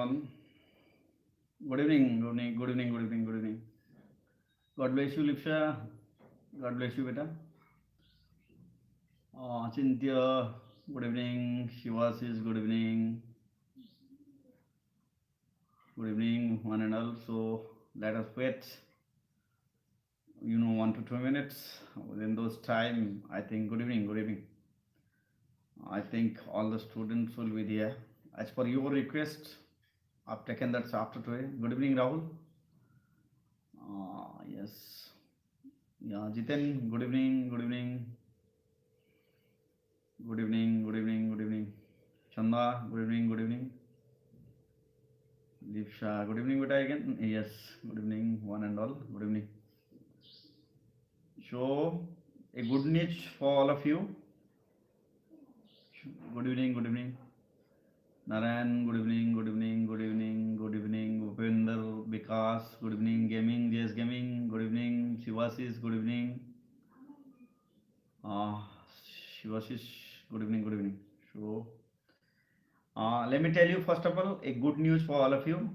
all. Good evening, good evening, good evening, good evening, good evening. God bless you, Lipsha. God bless you, beta. Cynthia, good evening. Shivasis, good evening. Good evening, one and all. So let us wait, 1 to 2 minutes. Within those time, I think, good evening, good evening. I think all the students will be there. As per your request, I've taken that after today. Good evening, Rahul. Yes. Yeah, Jiten, good evening, good evening, good evening, good evening, good evening. Chanda, good evening, good evening. Deepsha, good evening, beta again. Yes, good evening, one and all. Good evening. So, a good news for all of you. Good evening, good evening. Narayan, good evening, good evening, good evening, good evening. Upender, Vikas, good evening. Gaming, JS Gaming, good evening. Shivasis, good evening. Uh, Shivasis, good evening, good evening. So, let me tell you first of all a good news for all of you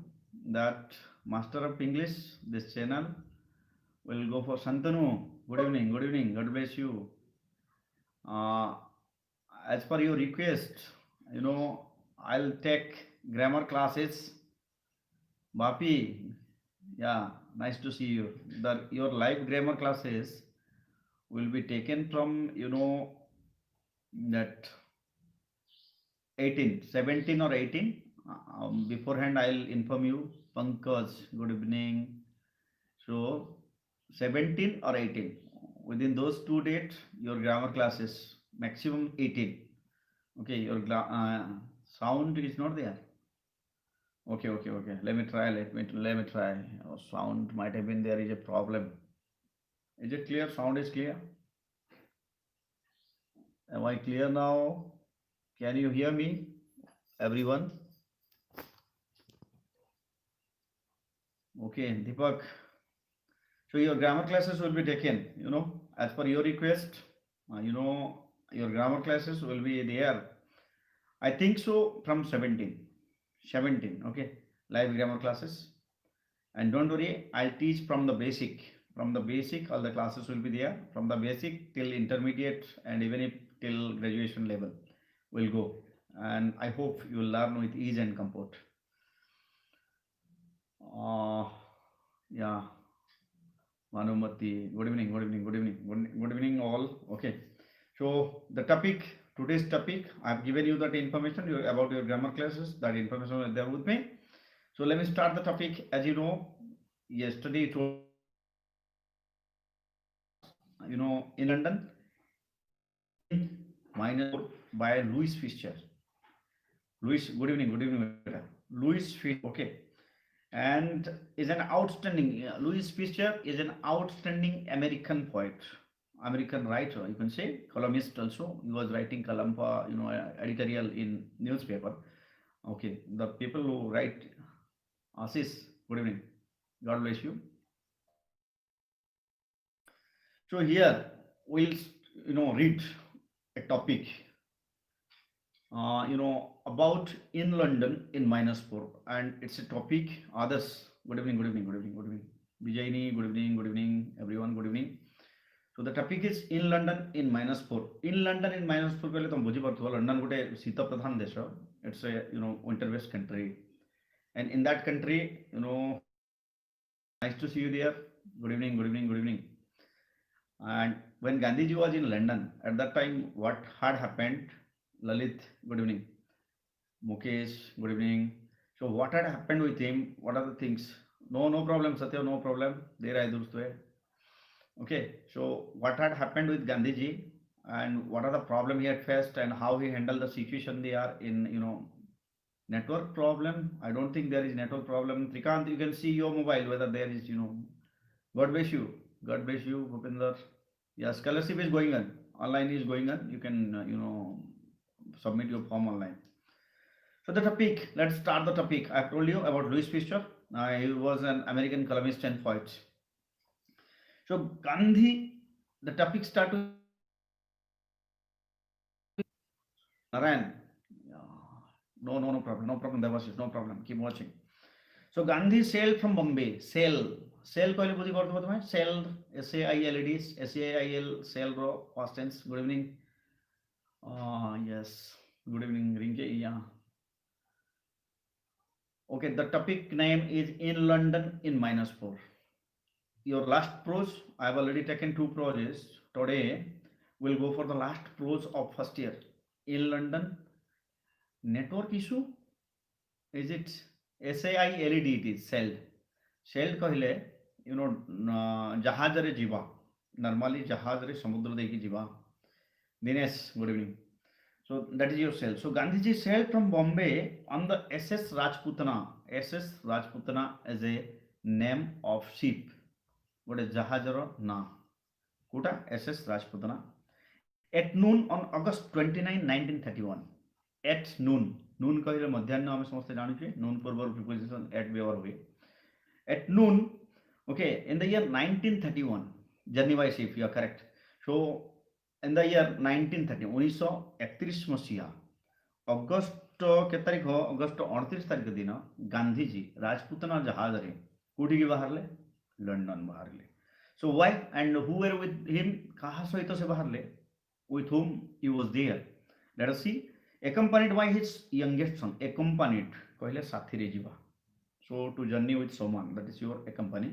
that Master of English, this channel will go for Santanu. Good evening, good evening. God bless you. Uh, as per your request, I'll take grammar classes. Bapi, yeah, nice to see you. Your live grammar classes will be taken from that 18, 17 or 18. Beforehand, I'll inform you. Pankaj, good evening. So, 17 or 18. Within those two dates, your grammar classes, maximum 18. Okay, your sound is not there. Okay, okay, okay. Let me try. Sound might have been there is a problem. Is it clear? Sound is clear. Am I clear now? Can you hear me, everyone? Okay, Deepak. So your grammar classes will be taken, as per your request. Your grammar classes will be there. I think so from 17. 17, okay. Live grammar classes. And don't worry, I'll teach from the basic. From the basic, all the classes will be there. From the basic till intermediate and even if till graduation level will go. And I hope you will learn with ease and comfort. Uh, yeah, Manumati, good evening, good evening, good evening, good evening all. Okay, so the topic, today's topic, I've given you that information about your grammar classes, that information is there with me. So let me start the topic. As you know, yesterday, in London, -4 by Louis Fisher. Louis, good evening, Louis Fisher, okay, and is an outstanding. Louis Fisher is an outstanding American poet, American writer. You can say columnist also. He was writing column for editorial in newspaper. Okay, the people who write. Assis, good evening. God bless you. So here we'll read a topic about in London in -4, and it's a topic. Others, good evening, good evening, good evening, good evening. Vijayini, good evening, everyone, good evening. So the topic is in London in -4. In London in -4 पहले तुम बुझी पड़तो London गोटे शीत प्रधान देश. It's a winter based country, and in that country nice to see you there. Good evening, good evening, good evening. And when Gandhiji was in London, at that time, what had happened? Lalit, good evening. Mukesh, good evening. So what had happened with him? What are the things? No problem, Satya, no problem. There I do. Okay, so what had happened with Gandhiji and what are the problem he had faced and how he handled the situation they are in, network problem. I don't think there is network problem. Trikant, you can see your mobile whether there is, God bless you. God bless you, Bhupinder. Yeah, scholarship is going on. Online is going on. You can, submit your form online. So the topic, let's start the topic. I've told you about Louis Fisher. He was an American columnist and poet. So Gandhi, the topic starts with Narayan. No problem, no problem. There was no problem. Keep watching. So Gandhi sailed from Bombay. Sail कहले बुझी पारतो तुम्हें? Sailed, SAILED, SAIL, sail ro past tense. Good evening. Yes. Good evening, Rinke. Yeah. Okay. The topic name is in London in -4. Your last prose. I have already taken two proses. Today we'll go for the last prose of first year. In London. Network issue. Is it SAILED? It is sailed. Sailed କହିଲେ ଜାହାଜରେ ଯିବା, normally ଜାହାଜରେ ସମୁଦ୍ର ଦେଇକି ଯିବା. Dinesh, good evening. So that is your sail. So Gandhiji sailed from Bombay on the SS Rajputana. SS Rajputana as a name of ship. ଗୋଟେ ଜାହାଜର ନାଁ କୋଉଟା? SS Rajputana. At noon on August 29, 1931. At noon. noon କହିଲେ ମଧ୍ୟାହ୍ନ ଆମେ ସମସ୍ତେ ଜାଣିଛେ. noon ପୂର୍ବରୁ preposition at ବ୍ୟବହାର ହୁଏ. At noon, okay, in the year 1931, journey by ship, you are correct. So in the year 1930, 1931 मसीहा अगस्त के तारीख अगस्त 29 तारीख दिन गांधीजी राजपूतना जहाज रे कोठी की बाहरले? London बाहरले. So why and who were with him? कहा सहित से बाहरले? With whom he was there? Let us see. Accompanied by his youngest son. Accompanied कहले साथी रे जीवा. So to journey with someone, that is your accompany.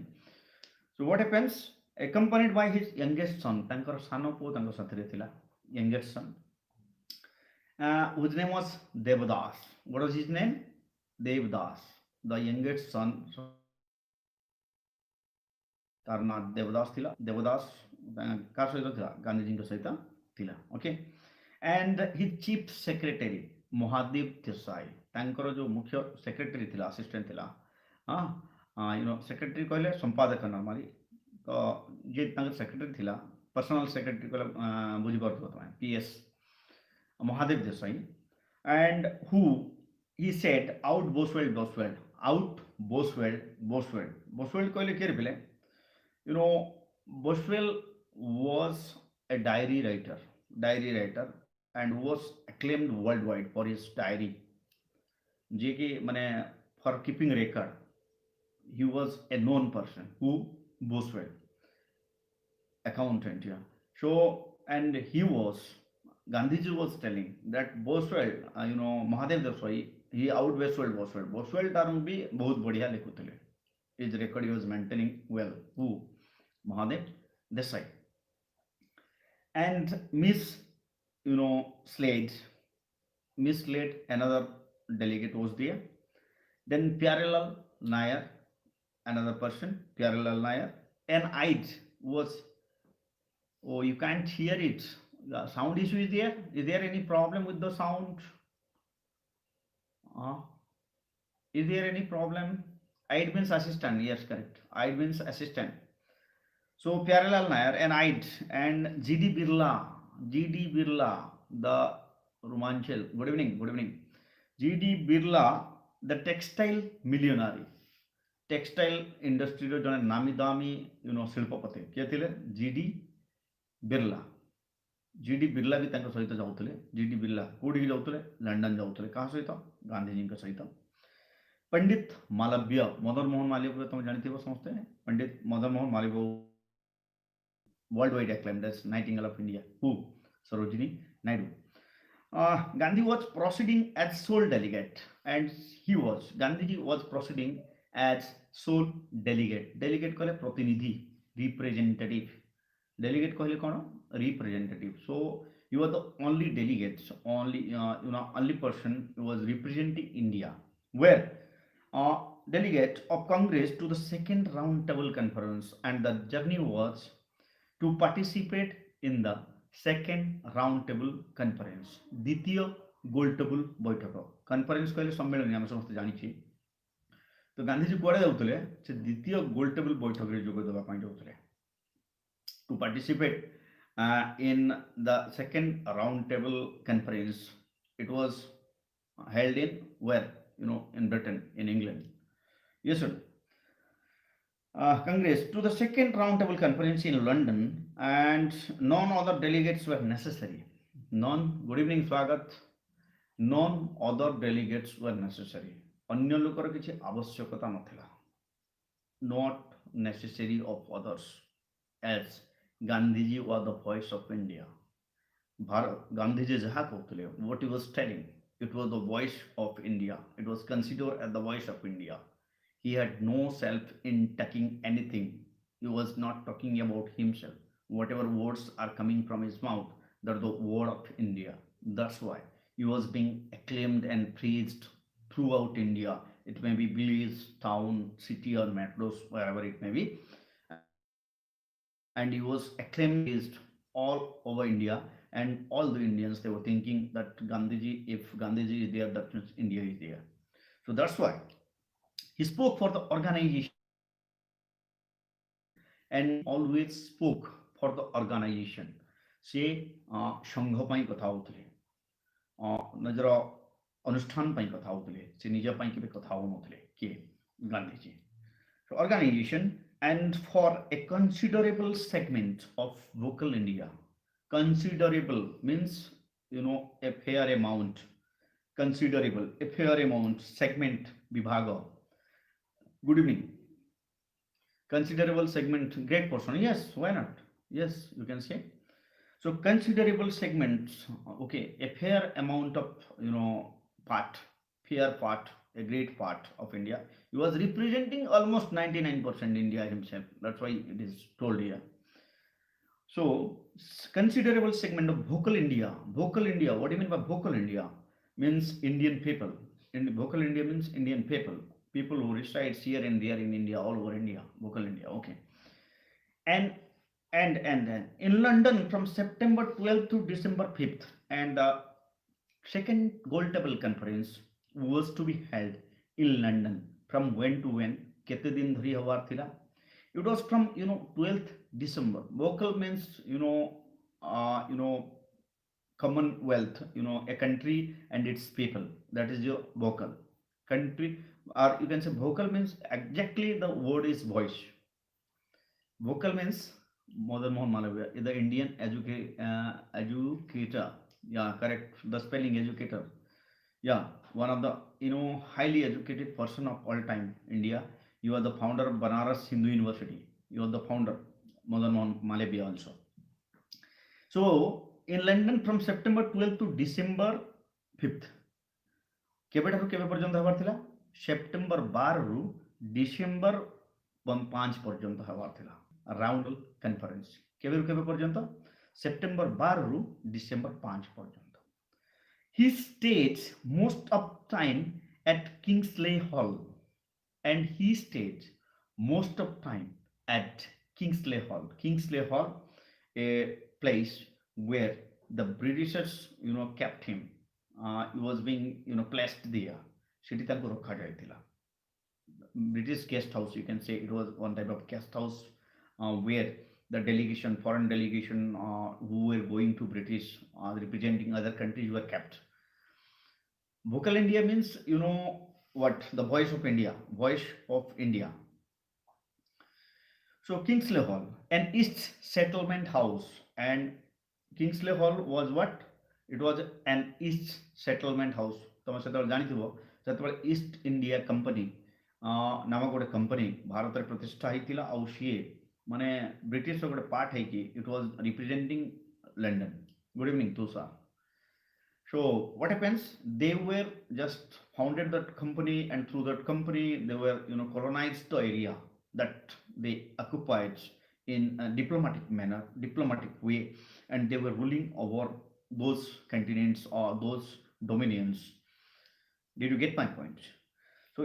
So what happens? Accompanied by his youngest son, ତାଙ୍କର ସାନ ପୁଅ ତାଙ୍କ ସାଥିରେ ଥିଲା, youngest son, whose name was Devdas. What was his name? Devdas. The youngest son, ତାର ନାଁ ଦେବଦାସ ଥିଲା. ଦେବଦାସ କାହା ସହିତ ଥିଲା? ଗାନ୍ଧୀଜୀଙ୍କ ସହିତ ଥିଲା. Okay. And his chief secretary Mahadev Desai, ତାଙ୍କର ଯୋଉ ମୁଖ୍ୟ ସେକ୍ରେଟାରୀ ଥିଲା, ଆସିଷ୍ଟାଣ୍ଟ ଥିଲା, सेक्रेटरी कहले संपादक नॉर्मली, तो जे तांकर सेक्रेटरी थिला, पर्सनल सेक्रेटरी कहले बुझी पारथो तमे, PS Mahadev Desai. And who he said out Boswelled out Boswelled कहले के reply? Boswell was a diary writer and was acclaimed worldwide for his diary, जे कि माने for keeping record. He was a known person. Who? Boswell, accountant. Yeah. So and he was, Gandhiji was telling that Boswell, Mahadev Desai, he out Boswell. Boswell term भी बहुत बढ़िया लिखुଥିଲେ. His record he was maintaining well. Who? Mahadev Desai. And Miss Slade, another delegate was there. Then Pyarelal Nair, another person, Pyarelal Nair. And it was, oh, you can't hear it. The sound issue is there. Is there any problem with the sound? Is there any problem? It means assistant. Yes, correct. It means assistant. So Pyarelal Nair and it and GD Birla, the Romanchal. Good evening. GD Birla, the textile millionaire. Textile industry जड़े नामी दामी शिल्पपति किए थे? GD Birla भी सहित जाऊे. GD Birla कौटी जाऊे? London जाऊे. क्या सहित? गांधीजी सहित. पंडित मालव्य, मदन मोहन मालवीय तुम जानते समस्ते. Pandit Madan Mohan Malviya world wide acclaimed as Nightingale of India. Who? Sarojini Naidu. Gandhi was proceeding as sole delegate, and Gandhiji was proceeding as sole delegate. Delegate कहले प्रतिनिधि, representative. Delegate कहले कौन? Representative. So you are the only delegate, only person who was representing India. Where delegate of Congress to the second round table conference, and the journey was to participate in the second round table conference. द्वितीय गोल table बैठक. Conference कहले सम्मेलन आम समस्त जानी. तो गांधीजी कुआड़े जाऊे? से द्वितीय गोल टेबल बैठक में जोग देवाई जाऊे. To participate in the second round table conference. It was held in where? In Britain, in England. Yes, sir. Congress to the second round table conference in London, and none other delegates were necessary. None. Good evening, Swagat. none other delegates were necessary. ଅନ୍ୟ ଲୋକର କିଛି ଆବଶ୍ୟକତା ନଥିଲା, not necessary of others, as Gandhiji was the voice of India. Gandhiji jaha कहते what he was telling, it was the voice of India. It was considered as the voice of India. He had no self in taking anything. He was not talking about himself. Whatever words are coming from his mouth, they're the word of India. That's why he was being acclaimed and praised throughout India. It may be village, town, city, or metros, wherever it may be. And he was acclaimed and praised all over India. And all the Indians, they were thinking that Gandhiji, if Gandhiji is there, that means India is there. So that's why he spoke for the organization and always spoke for the organization. ସେ ସଂଘ ପାଇଁ କଥା ହଉଥିଲେ, ନିଜର ଅନୁଷ୍ଠାନ ପାଇଁ କଥା ହଉଥିଲେ, ସେ ନିଜ ପାଇଁ କେବେ କଥା ହଉନଥିଲେ କିଏ Gandhiji. So organization and for a considerable segment of vocal India. Considerable means a fair amount. Considerable, a fair amount, segment, vibhaga. Good evening. Considerable segment, great portion. Yes, why not? Yes, you can say. So considerable segments, okay, a fair amount of part, fair part, a great part of India. He was representing almost 99% India himself. That's why it is told here. So considerable segment of vocal India. Vocal India. What do you mean by vocal India? Means Indian people. Vocal India means Indian people. People who reside here and there in India, all over India. Vocal India. Okay. And in London from September 12th to December 5th, and the second gold table conference was to be held in London. From when to when? Kete din dhari habar thila? It was from 12th December. Vocal means Commonwealth, a country and its people. That is your vocal country, or you can say vocal means exactly the word is voice. Vocal means Madan Mohan Malaviya is the Indian educator. Yeah, correct. The spelling educator. Yeah, one of the highly educated person of all time. India. You are the founder of Banaras Hindu University. You are the founder, Madan Mohan Malaviya also. So in London from September 12th to December 5th. କେବେଠାରୁ କେବେ ପର୍ଯ୍ୟନ୍ତ ହେବାର ଥିଲା? September 12 ରୁ December 5 ପର୍ଯ୍ୟନ୍ତ ହେବାର ଥିଲା round conference. କେବେରୁ କେବେ ପର୍ଯ୍ୟନ୍ତ? ସେପ୍ଟେମ୍ବର 12 ରୁ ଡିସେମ୍ବର 5 ପର୍ଯ୍ୟନ୍ତ. He stays most of time at Kingsley Hall, and he stays most of time at Kingsley Hall. Kingsley Hall, a place where the Britishers kept him. He was being placed there. ସେଠି ତାଙ୍କୁ ରଖାଯାଇଥିଲା. British guest house, you can say it was one type of guest house where the delegation, foreign delegation who were going to British representing other countries were kept. Vocal India means what? The voice of India. Voice of India. So Kingsley Hall, an East settlement house, and Kingsley Hall was what? It was an East settlement house. ତମେ ସେତେବେଳେ ଜାଣିଥିବ ଯେତେବେଳେ East India company ନାମକ ଗୋଟେ company ଭାରତରେ ପ୍ରତିଷ୍ଠା ହେଇଥିଲା, ଆଉ ସିଏ ମାନେ ବ୍ରିଟିଶର ଗୋଟେ ପାର୍ଟ ହେଇକି it was representing London. Good evening Tushar. So what happens? They were just founded that company, and through that company they were colonized the area that they occupied in a diplomatic manner, diplomatic way, and they were ruling over those continents or those dominions. Did you get my point? So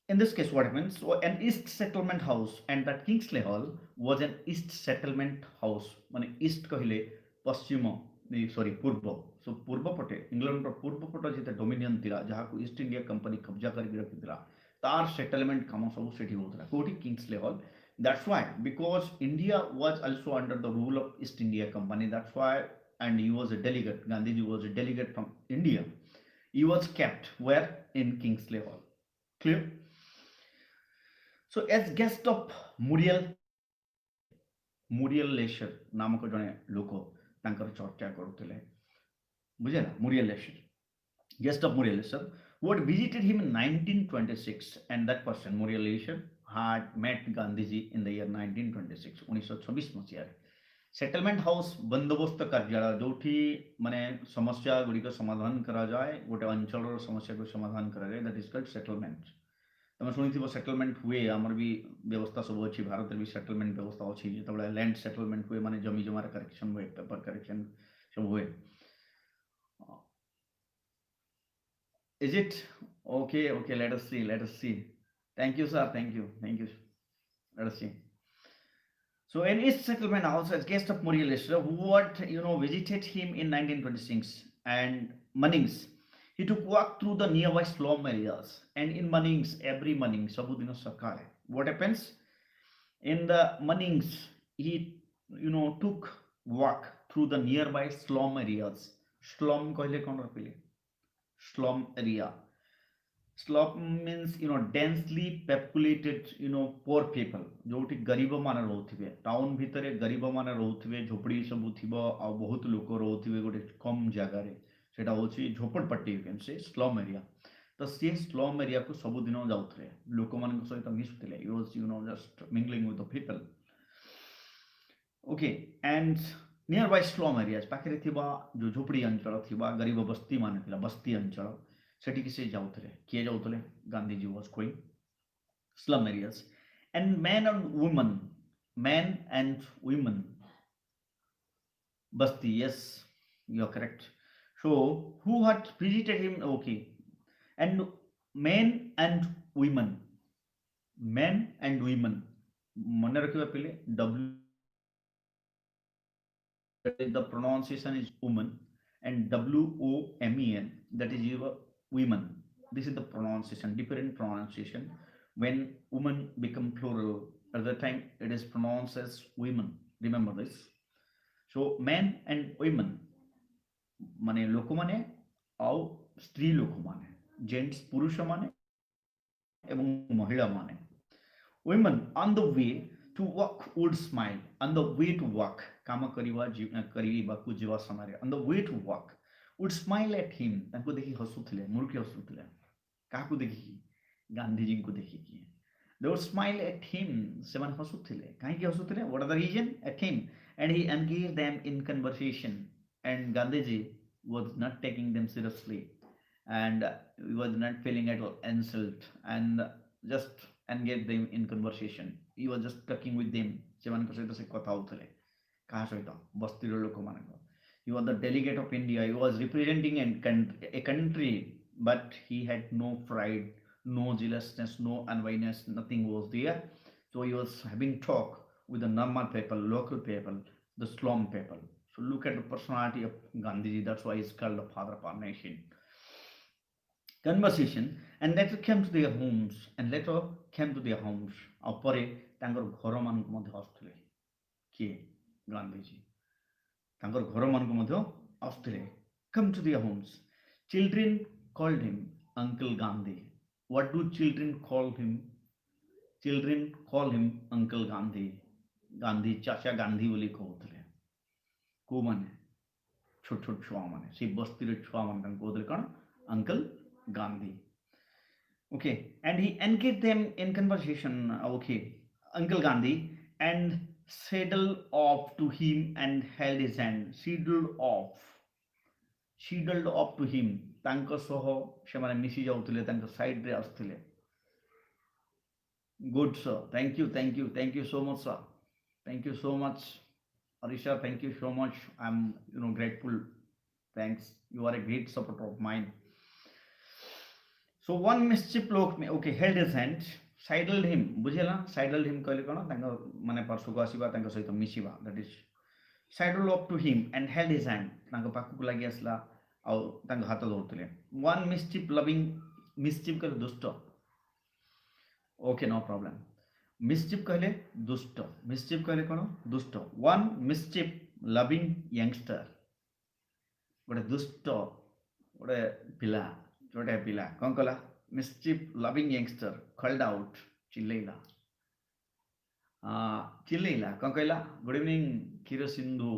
in this case what happens? So an East settlement house, and that Kingsley Hall was an East settlement house. ମାନେ east କହିଲେ ପଶ୍ଚିମ, ସରି ପୂର୍ବ. So ପୂର୍ବ ପଟେ ଇଂଲଣ୍ଡର ପୂର୍ବ ପଟ ଯେତେ ଡୋମିନିୟନ ଥିଲା, ଯାହାକୁ ଇଷ୍ଟ ଇଣ୍ଡିଆ କମ୍ପାନୀ କବ୍ଜା କରିକି ରଖିଥିଲା, ତାର ସେଟଲମେଣ୍ଟ କାମ ସବୁ ସେଠି ହଉଥିଲା. କୋଉଠି? Kingsley Hall. That's why, because India was also under the rule of East India Company. That's why, and he was a delegate. Gandhiji was a delegate from India. He was kept where? In Kingsley Hall. Clear? So as guest of Muriel Leisure नामक जने लोक तांकर चर्चा करुଥିଲେ, बुझेला? Muriel Leisure. guest of Muriel Isher, who had visited him in 1926, and that person, Muriel Isher, had met Gandhiji in the year 1926, 1926 ମସିହାରେ settlement house ବନ୍ଦୋବସ୍ତ କାର୍ଯ୍ୟାଳୟ ଯୋଉଠି ମାନେ ସମସ୍ୟା ଗୁଡ଼ିକ ସମାଧାନ କରାଯାଏ ଗୋଟେ ଅଞ୍ଚଳର ସମସ୍ୟାକୁ ସମାଧାନ କରାଯାଏ ଦ୍ୟାଟ୍ ଇଜ୍ କଲ୍ଡ ସେଟଲମେଣ୍ଟ ତମେ ଶୁଣିଥିବ ସେଟଲମେଣ୍ଟ ହୁଏ ଆମର ବି ବ୍ୟବସ୍ଥା ସବୁ ଅଛି ଭାରତରେ ବି ସେଟଲମେଣ୍ଟ ବ୍ୟବସ୍ଥା ଅଛି ଯେତେବେଳେ ଲ୍ୟାଣ୍ଡ ସେଟଲମେଣ୍ଟ ହୁଏ ମାନେ ଜମି ଜମାର କରେକ୍ସନ ହୁଏ ପେପର କରେକ୍ସନ ସବୁ ହୁଏ is it okay let us see thank you sir thank you let us see. So in his settlement house as guest of Muriel Isra, who had visited him in 1926 and Munnings, he took walk through the nearby slum areas. And in Munnings, every morning, Sabudino Sakare. What happens? In the Munnings, he took walk through the nearby slum areas. Slum koile kon rapile. Slum area. Slum means densely populated poor people जोठी गरीब माने रहउथिबे town भितरे गरीब माने रहउथिबे झोपड़ी सब थिबो आ बहुत लोक रहउथिबे गोटे कम जगह रे सेटा होची झोपड़पट्टी you can say slum area तो से स्लम एरिया को सब दिन जाउथले लोक मान सहित मिसुथिले he was just mingling with the people okay and nearby slum areas पाखरे थिबा जो झोपड़ी अंचल थिबा गरीब बस्ती माने थिला बस्ती अंचल सेठी किसे जाउथले किए जाउथले Gandhiji was going slum areas and men and women basti yes you are correct so who had visited him okay and men and women मन रखिबा पहिले the pronunciation is woman and women that is your women this is the pronunciation different pronunciation when woman become plural at the time it is pronounced as women remember this so men and women माने लोक माने आउ स्त्री लोक माने gents पुरुष माने एवं महिला माने women on the way to walk would smile on the way to walk काम करिवा को जीवा समय on the way to walk would smile at him ताको देखि हसुथिले मुर्खी हसुथिले काको देखि गांधीजी को देखि they would smile at him सेमान हसुथिले काहे हसुथिले what are the reason at him and he engaged them in conversation and Gandhiji was not taking them seriously and he was not feeling at all insult and just engaged them in conversation he was just talking with them सेमान सहित से कथा होथले काहा सहित बस्तीर लोक मानक he was the delegate of India he was representing a country but he had no pride no jealousness no unwiness nothing was there so he was having talk with the normal people local people the slum people so look at the personality of Gandhiji that's why he's called the father of our nation conversation and later came to their homes ଆଉ ପରେ ତାଙ୍କର ଘର ମାନଙ୍କୁ ମଧ୍ୟ ଆସୁଥିଲେ କିଏ ଗାନ୍ଧୀଜୀ ତାଙ୍କର ଘର ମାନଙ୍କୁ ମଧ୍ୟ ଆସୁଥିଲେ come to their homes children called him uncle Gandhi what do children call him uncle Gandhi Gandhi चाचा गांधी बोली कहउथले को माने छोट छोट छुआ माने से बस्ती रे छुआ माने कहउथले कोन uncle Gandhi okay and he engaged them in conversation okay uncle Gandhi and sidled off to him and held his hand sidled off to him ତାଙ୍କ ସହ ସେମାନେ ମିଶି ଯାଉଥିଲେ ତାଙ୍କ ସାଇଡ୍ ରେ ଆସୁଥିଲେ good sir thank you so much sir thank you so much Arisha thank you so much I'm grateful thanks you are a great supporter of mine so one mischief look me okay held his hand sidled him बुझेला sidled him कहले कोन तांको माने परसु को आसीबा तांको सहित मिसिबा that is sidled up to him and held his hand तांको पाखु लागि आसला ଆଉ ତାଙ୍କ ହାତ ଧରୁଥିଲେ one mischief କହିଲେ ଦୁଷ୍ଟ okay no problem mischief କହିଲେ ଦୁଷ୍ଟ mischief କହିଲେ କଣ ଦୁଷ୍ଟ one mischief loving youngster ଗୋଟେ ଦୁଷ୍ଟ ଗୋଟେ ପିଲା छोटा पिला कौन कला mischief loving youngster called out चिल्लैला कौन कहला good evening Kiro Sindhu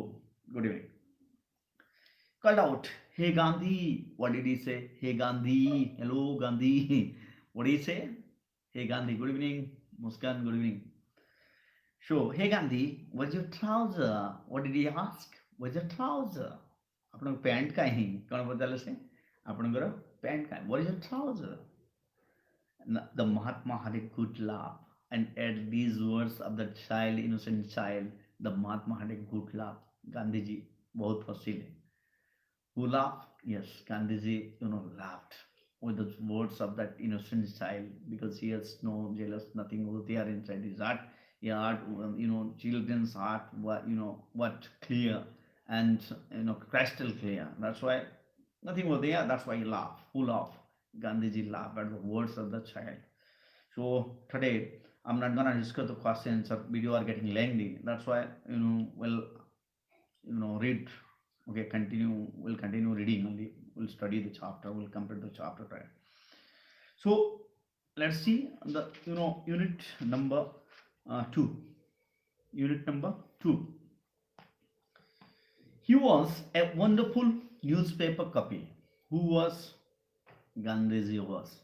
good evening called out Hey Gandhi, what did he say? Hey Gandhi, hello Gandhi. What did he say? Hey Gandhi, good evening. Muskan, good evening. So, hey Gandhi, where's your trouser? What did he ask? Where's your trouser? ଆପଣଙ୍କ pant କାହିଁ କ'ଣ ପଚାରିଲେ ସେ ଆପଣଙ୍କର pant କାହିଁ what is your trouser? The Mahatma had a good laugh, and at these words of the child, innocent child, the Mahatma had a good laugh. Gandhiji बहुत हंसीले. Who laughed? Yes, Gandhiji, laughed with the words of that innocent child because he has no jealous, nothing over there inside his heart. Yeah, heart, children's heart, what clear and crystal clear. That's why nothing over there. That's why he laughed. Who laughed? Gandhiji laughed at the words of the child. So today I'm not gonna discuss the questions. Or video are getting lengthy. That's why read. Okay, continue. We'll continue reading only. We'll study the chapter. We'll complete the chapter, right? So let's see the unit number two. Unit number two. He was a wonderful newspaper copy. Who was Gandhiji was?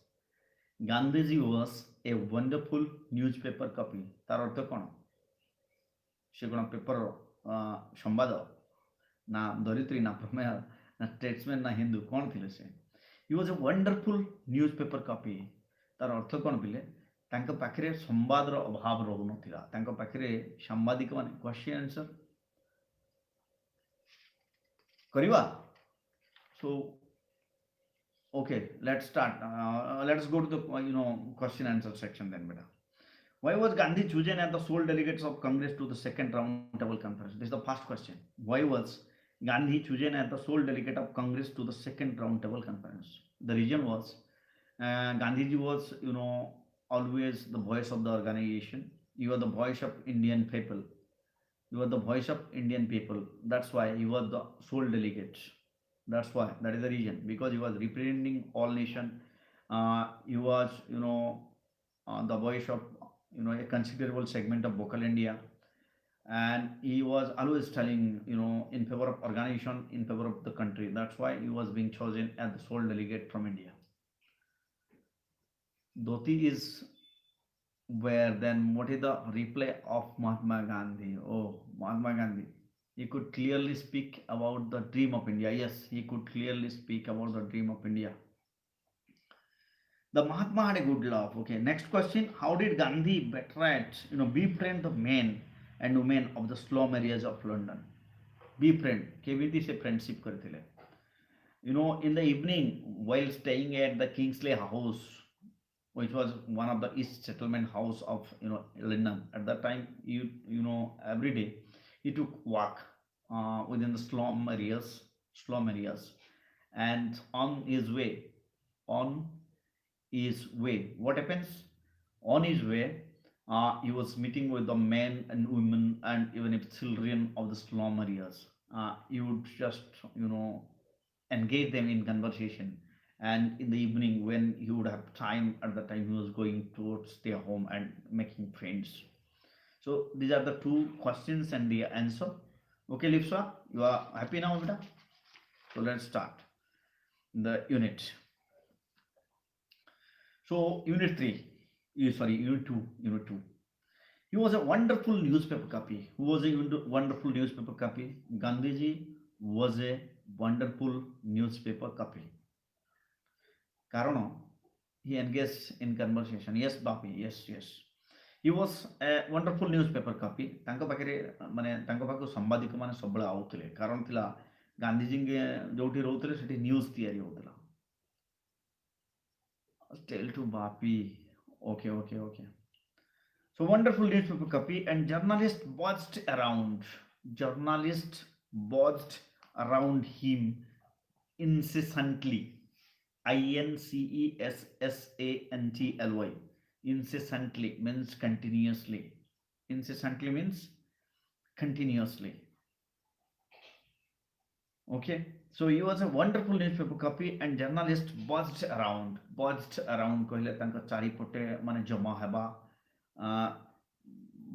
Gandhiji was a wonderful newspaper copy. ତାର ଅର୍ଥ କ'ଣ? ସେ କ'ଣ paper ସମ୍ବାଦ ନା ଧରିତ୍ରୀ ନା ପ୍ରମେୟ ନା statesman ନା ହିନ୍ଦୁ କ'ଣ ଥିଲେ ସେ? He was a wonderful newspaper copy. ତାର ଅର୍ଥ କ'ଣ ପିଲେ? ତାଙ୍କ ପାଖରେ ସମ୍ବାଦର ଅଭାବ ରହୁନଥିଲା. ତାଙ୍କ ପାଖରେ ସାମ୍ବାଦିକମାନେ କ୍ୱେଶ୍ଚିନ୍ ଆନ୍ସର କରିବା. So okay, let's start. Let's go to the question answer section then, beta. Why was Gandhi chosen as the sole delegates of Congress to the second roundtable conference? This is the first question. Why was Gandhi chosen as the sole delegate of Congress to the second roundtable conference? The reason was Gandhiji was, always the voice of the organization. You are the voice of Indian people. You are the voice of Indian people. That's why he was the sole delegate. That's why. That is the reason. Because he was representing all nation. He was, the voice of, a considerable segment of vocal India. And he was always telling, in favor of organization, in favor of the country. That's why he was being chosen as the sole delegate from India. Dhoti is where then what is the reply of Mahatma Gandhi? Oh, Mahatma Gandhi. He could clearly speak about the dream of India. Yes, he could clearly speak about the dream of India. The Mahatma had a good laugh. Okay, next question. How did Gandhi befriend the men and women of the slum areas of London? Befriend. केविति से friendship करथिले. In the evening, while staying at the Kingsley House, which was one of the East Settlement House of London at that time, every day he took walk within the slum areas, and on his way, what happens? On his way, he was meeting with the men and women and even if children of the slum areas. He would just engage them in conversation, and in the evening when he would have time, at the time he was going towards their home and making friends. So these are the two questions and the answer. Okay, Lipswa, you are happy now, beta? So let's start the unit. So unit 3, unit 2. He was a wonderful newspaper copy. Who was a wonderful newspaper copy? Gandhiji was a wonderful newspaper copy. Karan, he engaged in conversation. Yes, Bapi, yes. He was a wonderful newspaper copy. ତାଙ୍କ ପାଖକୁ ସାମ୍ବାଦିକ ମାନେ ସବୁବେଳେ ଆଉଥିଲେ. କାରଣ ଥିଲା ଗାନ୍ଧିଜୀଙ୍କ ଯୋଉଠି ରହୁଥିଲେ ସେଠି ନ୍ୟୁଜ୍ ତିଆରି ହଉଥିଲା. Tell to Bapi. Okay. So wonderful newspaper copy, and journalists buzzed around him incessantly. Incessantly. Incessantly means continuously. Incessantly means continuously. Okay, so he was a wonderful newspaper copy, and journalists buzzed around कहले तांका चारिपटे माने जमा हेबा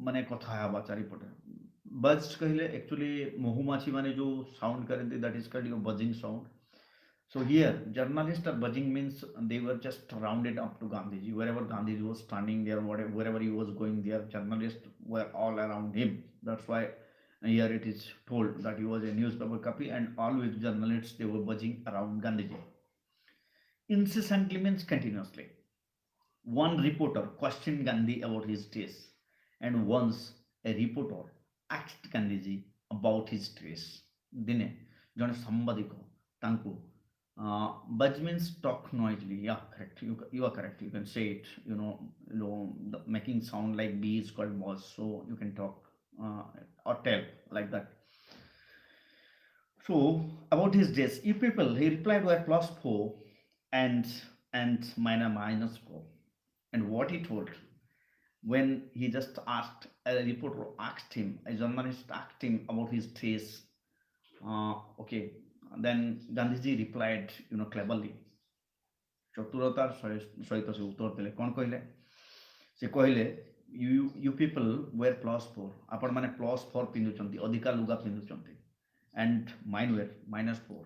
माने कथा हेबा चारिपटे. Buzzed कहले actually महुमाछी माने जो साउंड करते, that is called buzzing sound. So here, journalists are buzzing means they were just rounded up to Gandhiji. Wherever Gandhiji was standing there, whatever, wherever he was going there, journalists were all around him. That's why here it is told that he was a newspaper copy and always journalists, they were buzzing around Gandhiji. Incessantly means continuously. One reporter questioned Gandhi about his dress, and once a reporter asked Gandhiji about his dress. Dine, jane sambadiko, tanku. Buzz means talk noisily. Yeah, correct. You are correct. You can say it. Making sound like B is called buzz, so you can talk or tell like that. So about his dress, you people, he replied were plus four and minus four. And what he told when he just asked, a reporter asked him, a journalist asked him about his dress. Okay, then Gandhiji replied, cleverly, ଚତୁରତାର ସହିତ ସେ ଉତ୍ତର ଦେଲେ କ'ଣ କହିଲେ ସେ କହିଲେ you people wear plus 4 ଆପଣମାନେ plus 4 ପିନ୍ଧୁଛନ୍ତି ଅଧିକା ଲୁଗା ପିନ୍ଧୁଛନ୍ତି and mine wear minus 4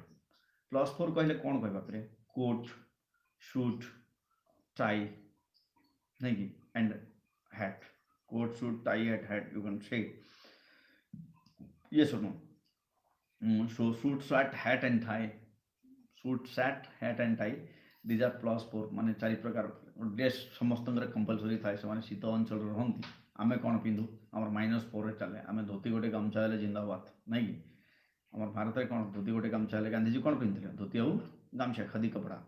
plus 4 କହିଲେ କ'ଣ କହିବା ପରେ coat suit tie ନାଇଁ କି and hat coat suit tie and hat you can say yes or no. So suit shirt hat and tie suit shirt hat and tie these are plus 4 ମାନେ ଚାରି ପ୍ରକାର dress ସମସ୍ତଙ୍କର compulsory ଥାଏ ସେମାନେ ଶୀତ ଅଞ୍ଚଳରେ ରହନ୍ତି ଆମେ କ'ଣ ପିନ୍ଧୁ ଆମର ମାଇନସ୍ 4ରେ ଚାଲେ ଆମେ ଧୋତି ଗୋଟେ ଗାମୁଛା ହେଲେ ଜିନ୍ଦାବାଦ ନାଇଁ କି ଆମର ଭାରତରେ କ'ଣ ଧୋତି ଗୋଟେ ଗାମୁଛା ହେଲେ ଗାନ୍ଧିଜୀ କ'ଣ ପିନ୍ଧିଥିଲେ ଧୋତି ଆଉ ଗାମୁଛା ଖଦି କପଡ଼ା.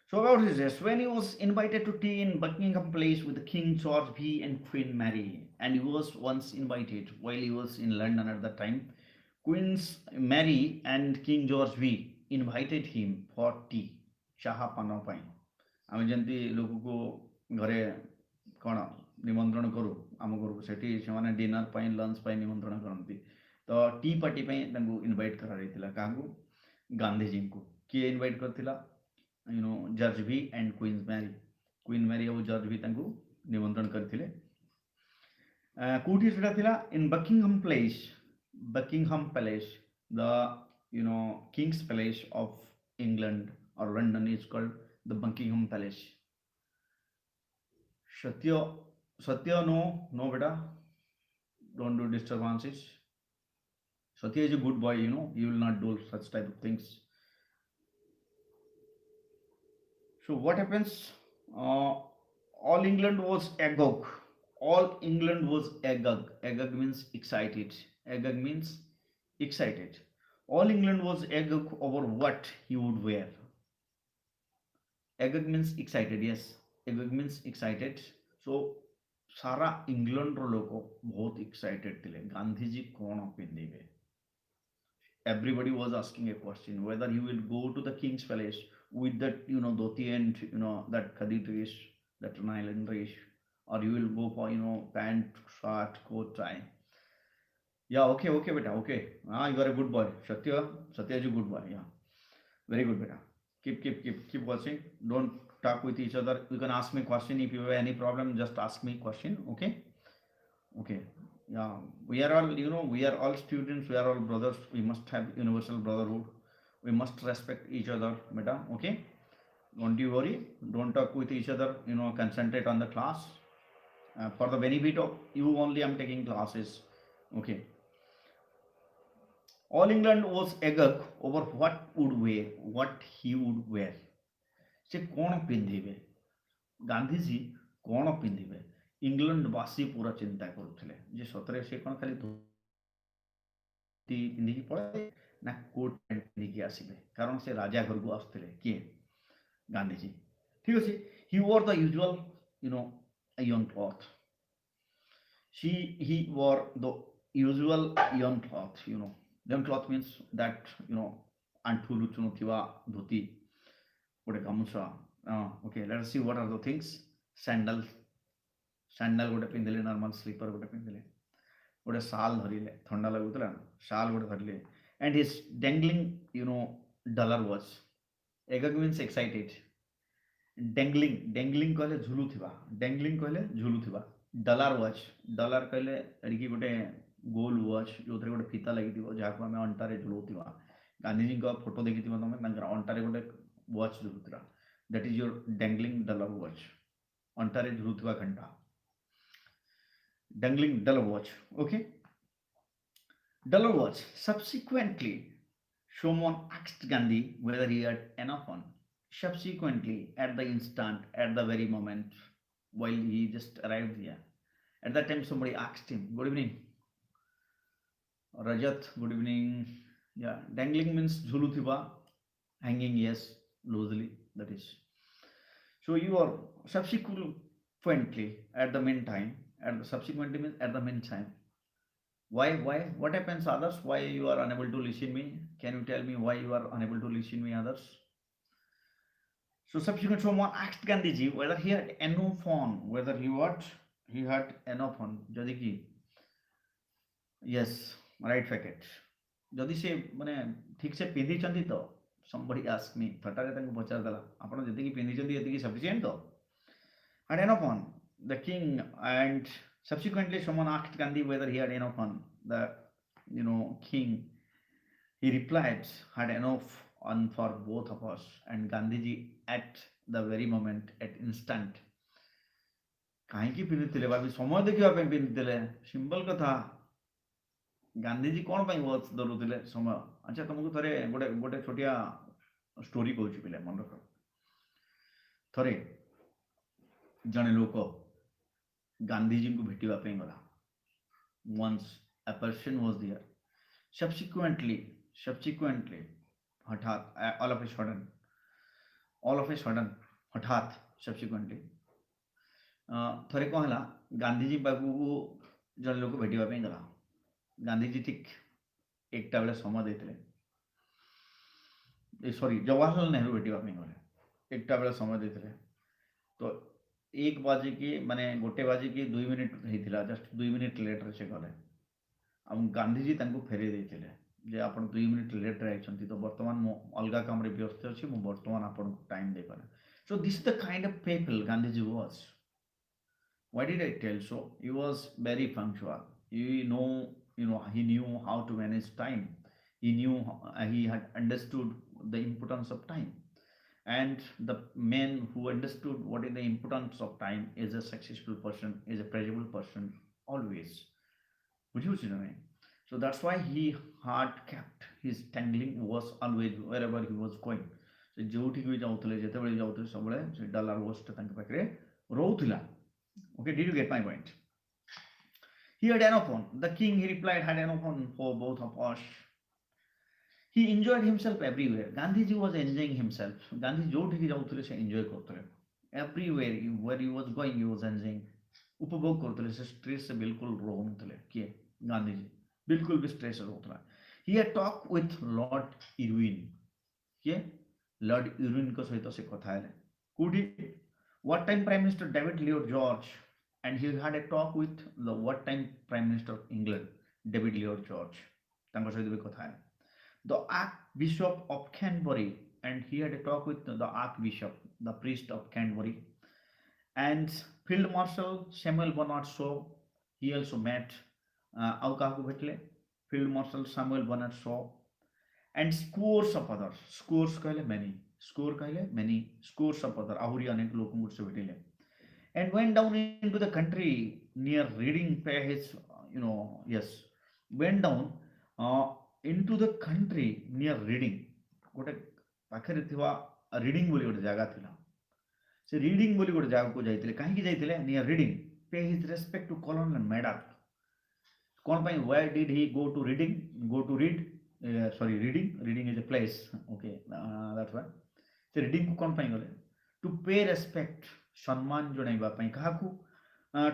So about his dress, when he was invited to tea in Buckingham Palace with King George V and Queen Mary, and he was once invited while he was in London at that time, Queen Mary and King George V invited him for tea. ଚାହା ପାନ ପାଇଁ ଆମେ ଯେମିତି ଲୋକକୁ ଘରେ କ'ଣ ନିମନ୍ତ୍ରଣ କରୁ ଆମ ଘରକୁ ସେଠି ସେମାନେ ଡିନର ପାଇଁ ଲଞ୍ଚ ପାଇଁ ନିମନ୍ତ୍ରଣ କରନ୍ତି ତ ଟି ପାର୍ଟି ପାଇଁ ତାଙ୍କୁ ଇନଭାଇଟ୍ କରାଯାଇଥିଲା କାହାକୁ ଗାନ୍ଧିଜୀଙ୍କୁ କିଏ ଇନଭାଇଟ୍ କରିଥିଲା George V and Queen Mary ଆଉ ଜର୍ଜ ଭି ତାଙ୍କୁ ନିମନ୍ତ୍ରଣ କରିଥିଲେ କୋଉଠି ସେଟା ଥିଲା in Buckingham Palace the king's palace of England or London is called the Buckingham Palace. Satya, no, beta, don't do disturbances. Satya is a good boy, he will not do such type of things. So what happens? All England was agog. All England was agog. Agog means excited. Agog means excited. All England was agog over what he would wear. Agog means excited, yes. Agog means excited. So सारा England रो लोग बहुत excited थे गांधीजी कौन पिंधिबे. Everybody was asking a question whether he will go to the king's palace with that dhoti and that khadi dress, that nylon dress, or he will go for pant, shirt, coat, tie. Yeah, okay, beta, okay. You are a good boy. Satya is a good boy. Yeah, very good, beta. Keep watching. Don't talk with each other. You can ask me question if you have any problem. Just ask me question. Okay. Yeah, we are all students. We are all brothers. We must have universal brotherhood. We must respect each other, beta. Okay. Don't you worry. Don't talk with each other. Concentrate on the class. For the benefit of you only, I'm taking classes. Okay. All England was agog over what he would wear. से कौन पिंधिबे गांधीजी कौन पिंधिबे इंग्लैंडवासी पूरा चिंता करुଥିଲେ जे सतरे से कौन खाली धोती पिंधिकी पळे ना कोट पैंट पिंधिकी आसीबे कारण से राजा घर को आसुଥିଲେ किए गांधीजी. ठीक अछि. He wore the usual young cloth. He wore the usual young cloth. Young cloth means that antu luchunu thiba dhoti ଗୋଟେ ଗାମୁଛା. Okay, let us see what are the things. Sandal ଗୋଟେ ପିନ୍ଧିଲେ, ନର୍ମାଲ ସ୍ଲିପର ଗୋଟେ ପିନ୍ଧିଲେ, ଗୋଟେ ଶାଲ ଧରିଲେ, ଥଣ୍ଡା ଲାଗୁଥିଲା ଶାଲ ଗୋଟେ ଧରିଲେ, and his dangling dollar watch. Agog means excited. Dangling କହିଲେ ଝୁଲୁଥିବା. Dollar watch କହିଲେ ଏଡ଼ିକି ଗୋଟେ ଗୋଲ ୱାଚ୍ ଯୋଉଥିରେ ଗୋଟେ ଫିତା ଲାଗିଥିବ ଯାହାକୁ ଆମେ ଅଣ୍ଟାରେ ଝୁଲଉଥିବା. ଗାନ୍ଧିଜୀଙ୍କ ଫଟୋ ଦେଖିଥିବ ତମେ, ତାଙ୍କର ଅଣ୍ଟାରେ ଗୋଟେ ୱାଚ୍ ଝୁଲୁଥିଲା, that is your dangling dollar watch, ଅଣ୍ଟାରେ ଝୁଲୁଥିବା ଘଣ୍ଟା, dangling dollar watch. Okay, dollar watch. Subsequently, someone asked Gandhi whether he had enough on. Subsequently, at the instant, at the very moment, while he just arrived here, at that time somebody asked him, "Good evening, Rajat. Good evening." Yeah, dangling means jhuluthiba, hanging. Yes, loosely. That is. So you are subsequently at the meantime. At the subsequently means at the meantime. Why? What happens, others? Why you are unable to listen me? Can you tell me why you are unable to listen me, others? So subsequent someone asked Gandhiji whether he had enough on, whether he what? He had enough on. Jadi ki, yes, right fact. ଯଦି ସେ ମାନେ ଠିକ ସେ ପିନ୍ଧିଛନ୍ତି ତ, somebody asked me, ଥଟାରେ ତାଙ୍କୁ ପଚାରିଦେଲା ଆପଣ ଯେତିକି ପିନ୍ଧିଛନ୍ତି ଏତିକି sufficient ତ? Had enough on. The king, and subsequently someone asked Gandhi whether he had enough on. The king, he replied, had enough on for both of us. And Gandhiji at the very moment, at instant, କାହିଁକି ପିନ୍ଧିଥିଲେ ଭାବି ସମୟ ଦେଖିବା ପାଇଁ ପିନ୍ଧିଥିଲେ, simple କଥା। ଗାନ୍ଧିଜୀ କ'ଣ ପାଇଁ ୱାଚ୍ ଧରୁଥିଲେ? ସମୟ। ଆଚ୍ଛା, ତମକୁ ଥରେ ଗୋଟେ ଗୋଟେ ଛୋଟିଆ ଷ୍ଟୋରି କହୁଛି ପିଲା, ମନେ ରଖ। ଥରେ ଜଣେ ଲୋକ ଗାନ୍ଧିଜୀଙ୍କୁ ଭେଟିବା ପାଇଁ ଗଲା। once a person was there. Subsequently, हठात, all of a sudden, हठात, subsequently, ଥରେ କ'ଣ ହେଲା, ଗାନ୍ଧିଜୀ ପାଖକୁ ଜଣେ ଲୋକ ଭେଟିବା ପାଇଁ ଗଲା। ଗାନ୍ଧିଜୀ ଠିକ୍ 1ଟା ବେଳେ ସମୟ ଦେଇଥିଲେ, ସରି, ଜବାହରଲାଲ ନେହେରୁ ଭେଟିବା ପାଇଁ ଗଲେ, 1ଟା ବେଳେ ସମୟ ଦେଇଥିଲେ। ତ 1 ବାଜିକି ମାନେ 1 ବାଜିକି 2 ମିନିଟ୍ ହେଇଥିଲା, ଜଷ୍ଟ 2 ମିନିଟ୍ ଲେଟ୍ରେ ସେ ଗଲେ। ଆଉ ଗାନ୍ଧିଜୀ ତାଙ୍କୁ ଫେରେଇ ଦେଇଥିଲେ ଯେ ଆପଣ 2 ମିନିଟ୍ ଲେଟ୍ରେ ଆଇଛନ୍ତି, ତ ବର୍ତ୍ତମାନ ମୁଁ ଅଲଗା କାମରେ ବ୍ୟସ୍ତ ଅଛି, ମୁଁ ବର୍ତ୍ତମାନ ଆପଣଙ୍କୁ ଟାଇମ୍ ଦେଇପାରେ। So this is the kind of people Gandhiji was. Why did I tell so? He was very punctual. He knew how to manage time. He had understood the importance of time. And the man who understood what is the importance of time is a successful person, is a pleasurable person always. Would you see what I mean? So that's why he had kept his tangling was always wherever he was going. ସେ ଯେଉଁଠିକି ବି ଯାଉଥିଲେ, ଯେତେବେଳେ ଯାଉଥିଲେ, ସବୁବେଳେ ସେ dollar ୱାଚଟା ତାଙ୍କ ପାଖରେ ରହୁଥିଲା। Okay, did you get my point? He had enough on. The king, he replied, had enough on for both of us. He enjoyed himself everywhere. Gandhiji was enjoying himself. Gandhi ଯେଉଁଠିକି ଯାଉଥିଲେ ସେ enjoy କରୁଥିଲେ। Everywhere, where he was going, he was enjoying. ଉପଭୋଗ କରୁଥିଲେ, ସେ stress ବିଲକୁଲ ରହୁନଥିଲେ। କିଏ? ଗାନ୍ଧିଜୀ ବିଲକୁଲ ବି ଷ୍ଟ୍ରେସ୍ ରହୁଥିଲା। He had talked with Lord Irwin. କିଏ? ଲର୍ଡ ୟୁରିନ୍ଙ୍କ ସହିତ ସେ କଥା ହେଲେ। କୋଉଠି? what time Prime Minister David Lloyd George, and he had a talk with the what time Prime Minister of England David Lloyd George, ତାଙ୍କ ସହିତ ବି କଥା ହେଲେ। The Archbishop of Canterbury, and he had a talk with the Archbishop, the priest of Canterbury, and Field Marshal Samuel Bernard Shaw, he also met, ଆଉ କାହାକୁ ଭେଟିଲେ? Field Marshal Samuel Bernard Shaw, and scores of others. Scores କହିଲେ many, score କହିଲେ many, scores of other, ଆହୁରି ଅନେକ ଲୋକଙ୍କୁ ସେ ଭେଟିଲେ। And went down into the country near Reading his, yes, went down into the country near Reading, ଗୋଟେ ପାଖରେ ଥିବା ରିଡିଂ ବୋଲି ଗୋଟେ ଜାଗା ଥିଲା, ସେ ରିଡିଂ ବୋଲି ଗୋଟେ ଜାଗାକୁ ଯାଇଥିଲେ। କାହିଁକି ଯାଇଥିଲେ? Near Reading, pay his respect to Colonel Maddock. କ'ଣ ପାଇଁ? why did he go to reading? Go to read, sorry, reading is a place, okay, that's why ସେ ରିଡିଂକୁ କ'ଣ ପାଇଁ ଗଲେ? ଟୁ ପେ ରେସ୍ପେକ୍ଟ, ସମ୍ମାନ ଜଣାଇବା ପାଇଁ। କାହାକୁ?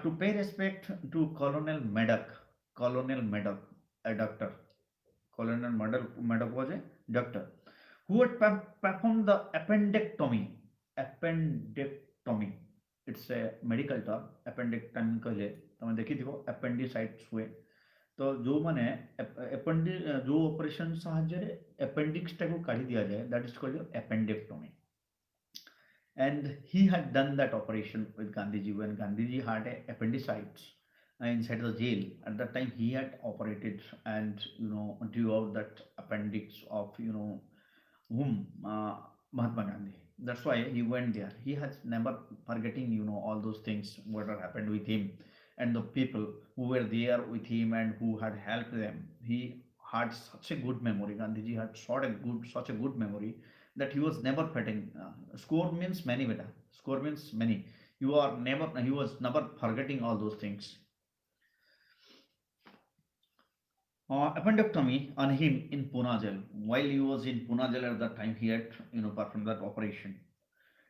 To pay respect to Colonel Maddock. Colonel Maddock, a doctor. Colonel Maddox was a doctor who had performed the appendectomy. Appendectomy, it's a medical term. Appendectomy कहले तमे देखिथिबो, appendicitis हुए तो जो माने जो ऑपरेशन साहाଯ୍ୟରେ appendix टाको काढी दिया जाए, that is called appendectomy. And he had done that operation with Gandhiji when Gandhiji had a appendicitis. inside the jail. At that time, he had operated, and drew out that appendix of whom Mahatma Gandhi. That's why he went there. He has never forgetting all those things what had happened with him, and the people who were there with him and who had helped them. He had such a good memory. Gandhiji had such a good memory that he was never forgetting. Score means many, beta. Score means many. You are never. He was never forgetting all those things. Appendectomy on him in Pune jail. While he was in Pune jail at that time, he had performed that operation.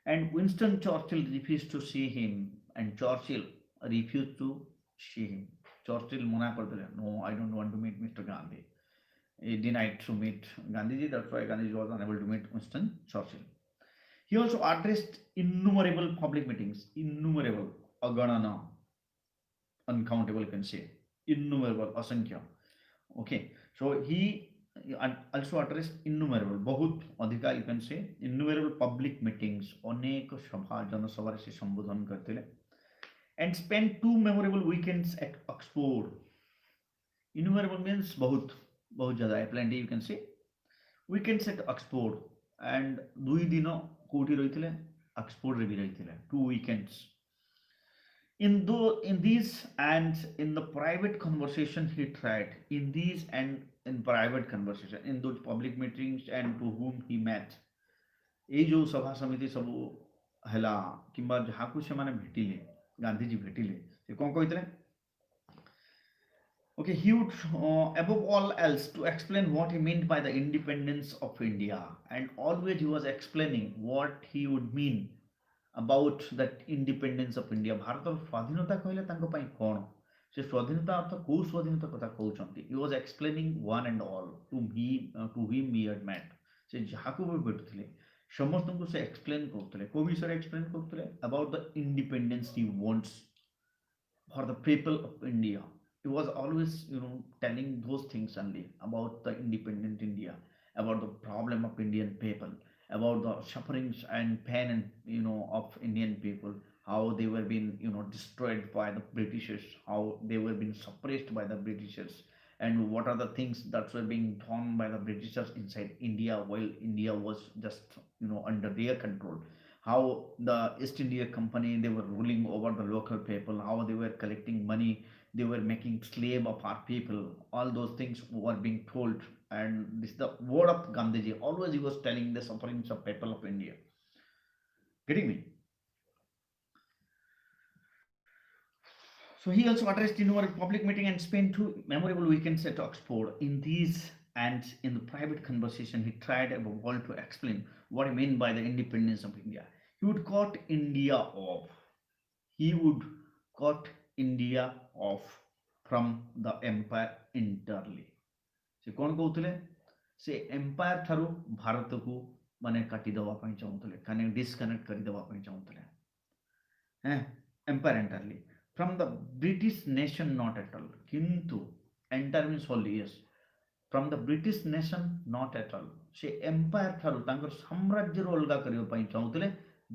And Winston Churchill refused to see him, and Churchill refused to see him. Churchill mona kardele. No, I don't want to meet Mr. Gandhi. He denied to meet Gandhiji. That's why Gandhiji was unable to meet Winston Churchill. He also addressed innumerable public meetings, innumerable, aganana, uncountable, you can say, innumerable, asankhya. Okay, so he also addressed innumerable, बहुत अधिका you can say, innumerable public meetings, अनेक सभा जनसभा से संबोधन करते ले, and spent two memorable weekends at Oxford. Innumerable means बहुत बहुत ज़्यादा, plenty you can say. Weekends at Oxford, and दुई दिनों कोठी रही थे, Oxford रे भी रही थे, 2 weekends. In these and in the private conversation he tried, in these and in private conversation, in those public meetings and to whom he met, ये जो सभा समिति सब ହେଲା କିମ୍ବା ଯାହାକୁ ସେମାନେ ଭେଟିଲେ, ଗାନ୍ଧିଜୀ ଭେଟିଲେ, ସେ କ'ଣ କହିଥିଲେ? Okay, he would above all else to explain what he meant by the independence of India, and always he was explaining what he would mean about that independence of India. ଭାରତର ସ୍ୱାଧୀନତା କହିଲେ ତାଙ୍କ ପାଇଁ କ'ଣ? ସେ ସ୍ୱାଧୀନତା ଅର୍ଥ କୋଉ ସ୍ୱାଧୀନତା କଥା କହୁଛନ୍ତି? He was explaining one and all to him he had met. ସେ ଯାହାକୁ ବି ଭେଟୁଥିଲେ ସମସ୍ତଙ୍କୁ ସେ explain କରୁଥିଲେ. କୋଉ ବିଷୟରେ explain କରୁଥିଲେ? About the independence he wants for the people of India. He was always, telling those things only about the independent India, about the problem of Indian people, about the sufferings and pain and of Indian people, how they were being destroyed by the Britishers, how they were being suppressed by the Britishers, and what are the things that were being done by the Britishers inside India while India was just under their control, how the East India Company they were ruling over the local people, how they were collecting money, they were making slave of our people. All those things were being told, and this is the word of Gandhiji. Always he was telling the sufferings of people of India. Getting me? So he also addressed innumerable public meeting and spent two memorable weekends at Oxford. In these and in the private conversation, he tried above all to explain what he meant by the independence of India. He would cut India off. He would cut India off from the empire entirely. ସେ କ'ଣ କହୁଥିଲେ? ସେ empire ଠାରୁ ଭାରତକୁ ମାନେ କାଟିଦେବା ପାଇଁ ଚାହୁଁଥିଲେ, ଡିସକନେକ୍ଟ କରିଦେବା ପାଇଁ ଚାହୁଁଥିଲେ, empire ଏଣ୍ଟାରଲି from the British nation, not at all. Kintu enter means only, yes, from the British nation, not at all. ସେ ଏମ୍ପାୟାର ଠାରୁ ତାଙ୍କର ସାମ୍ରାଜ୍ୟରୁ ଅଲଗା କରିବା ପାଇଁ ଚାହୁଁଥିଲେ,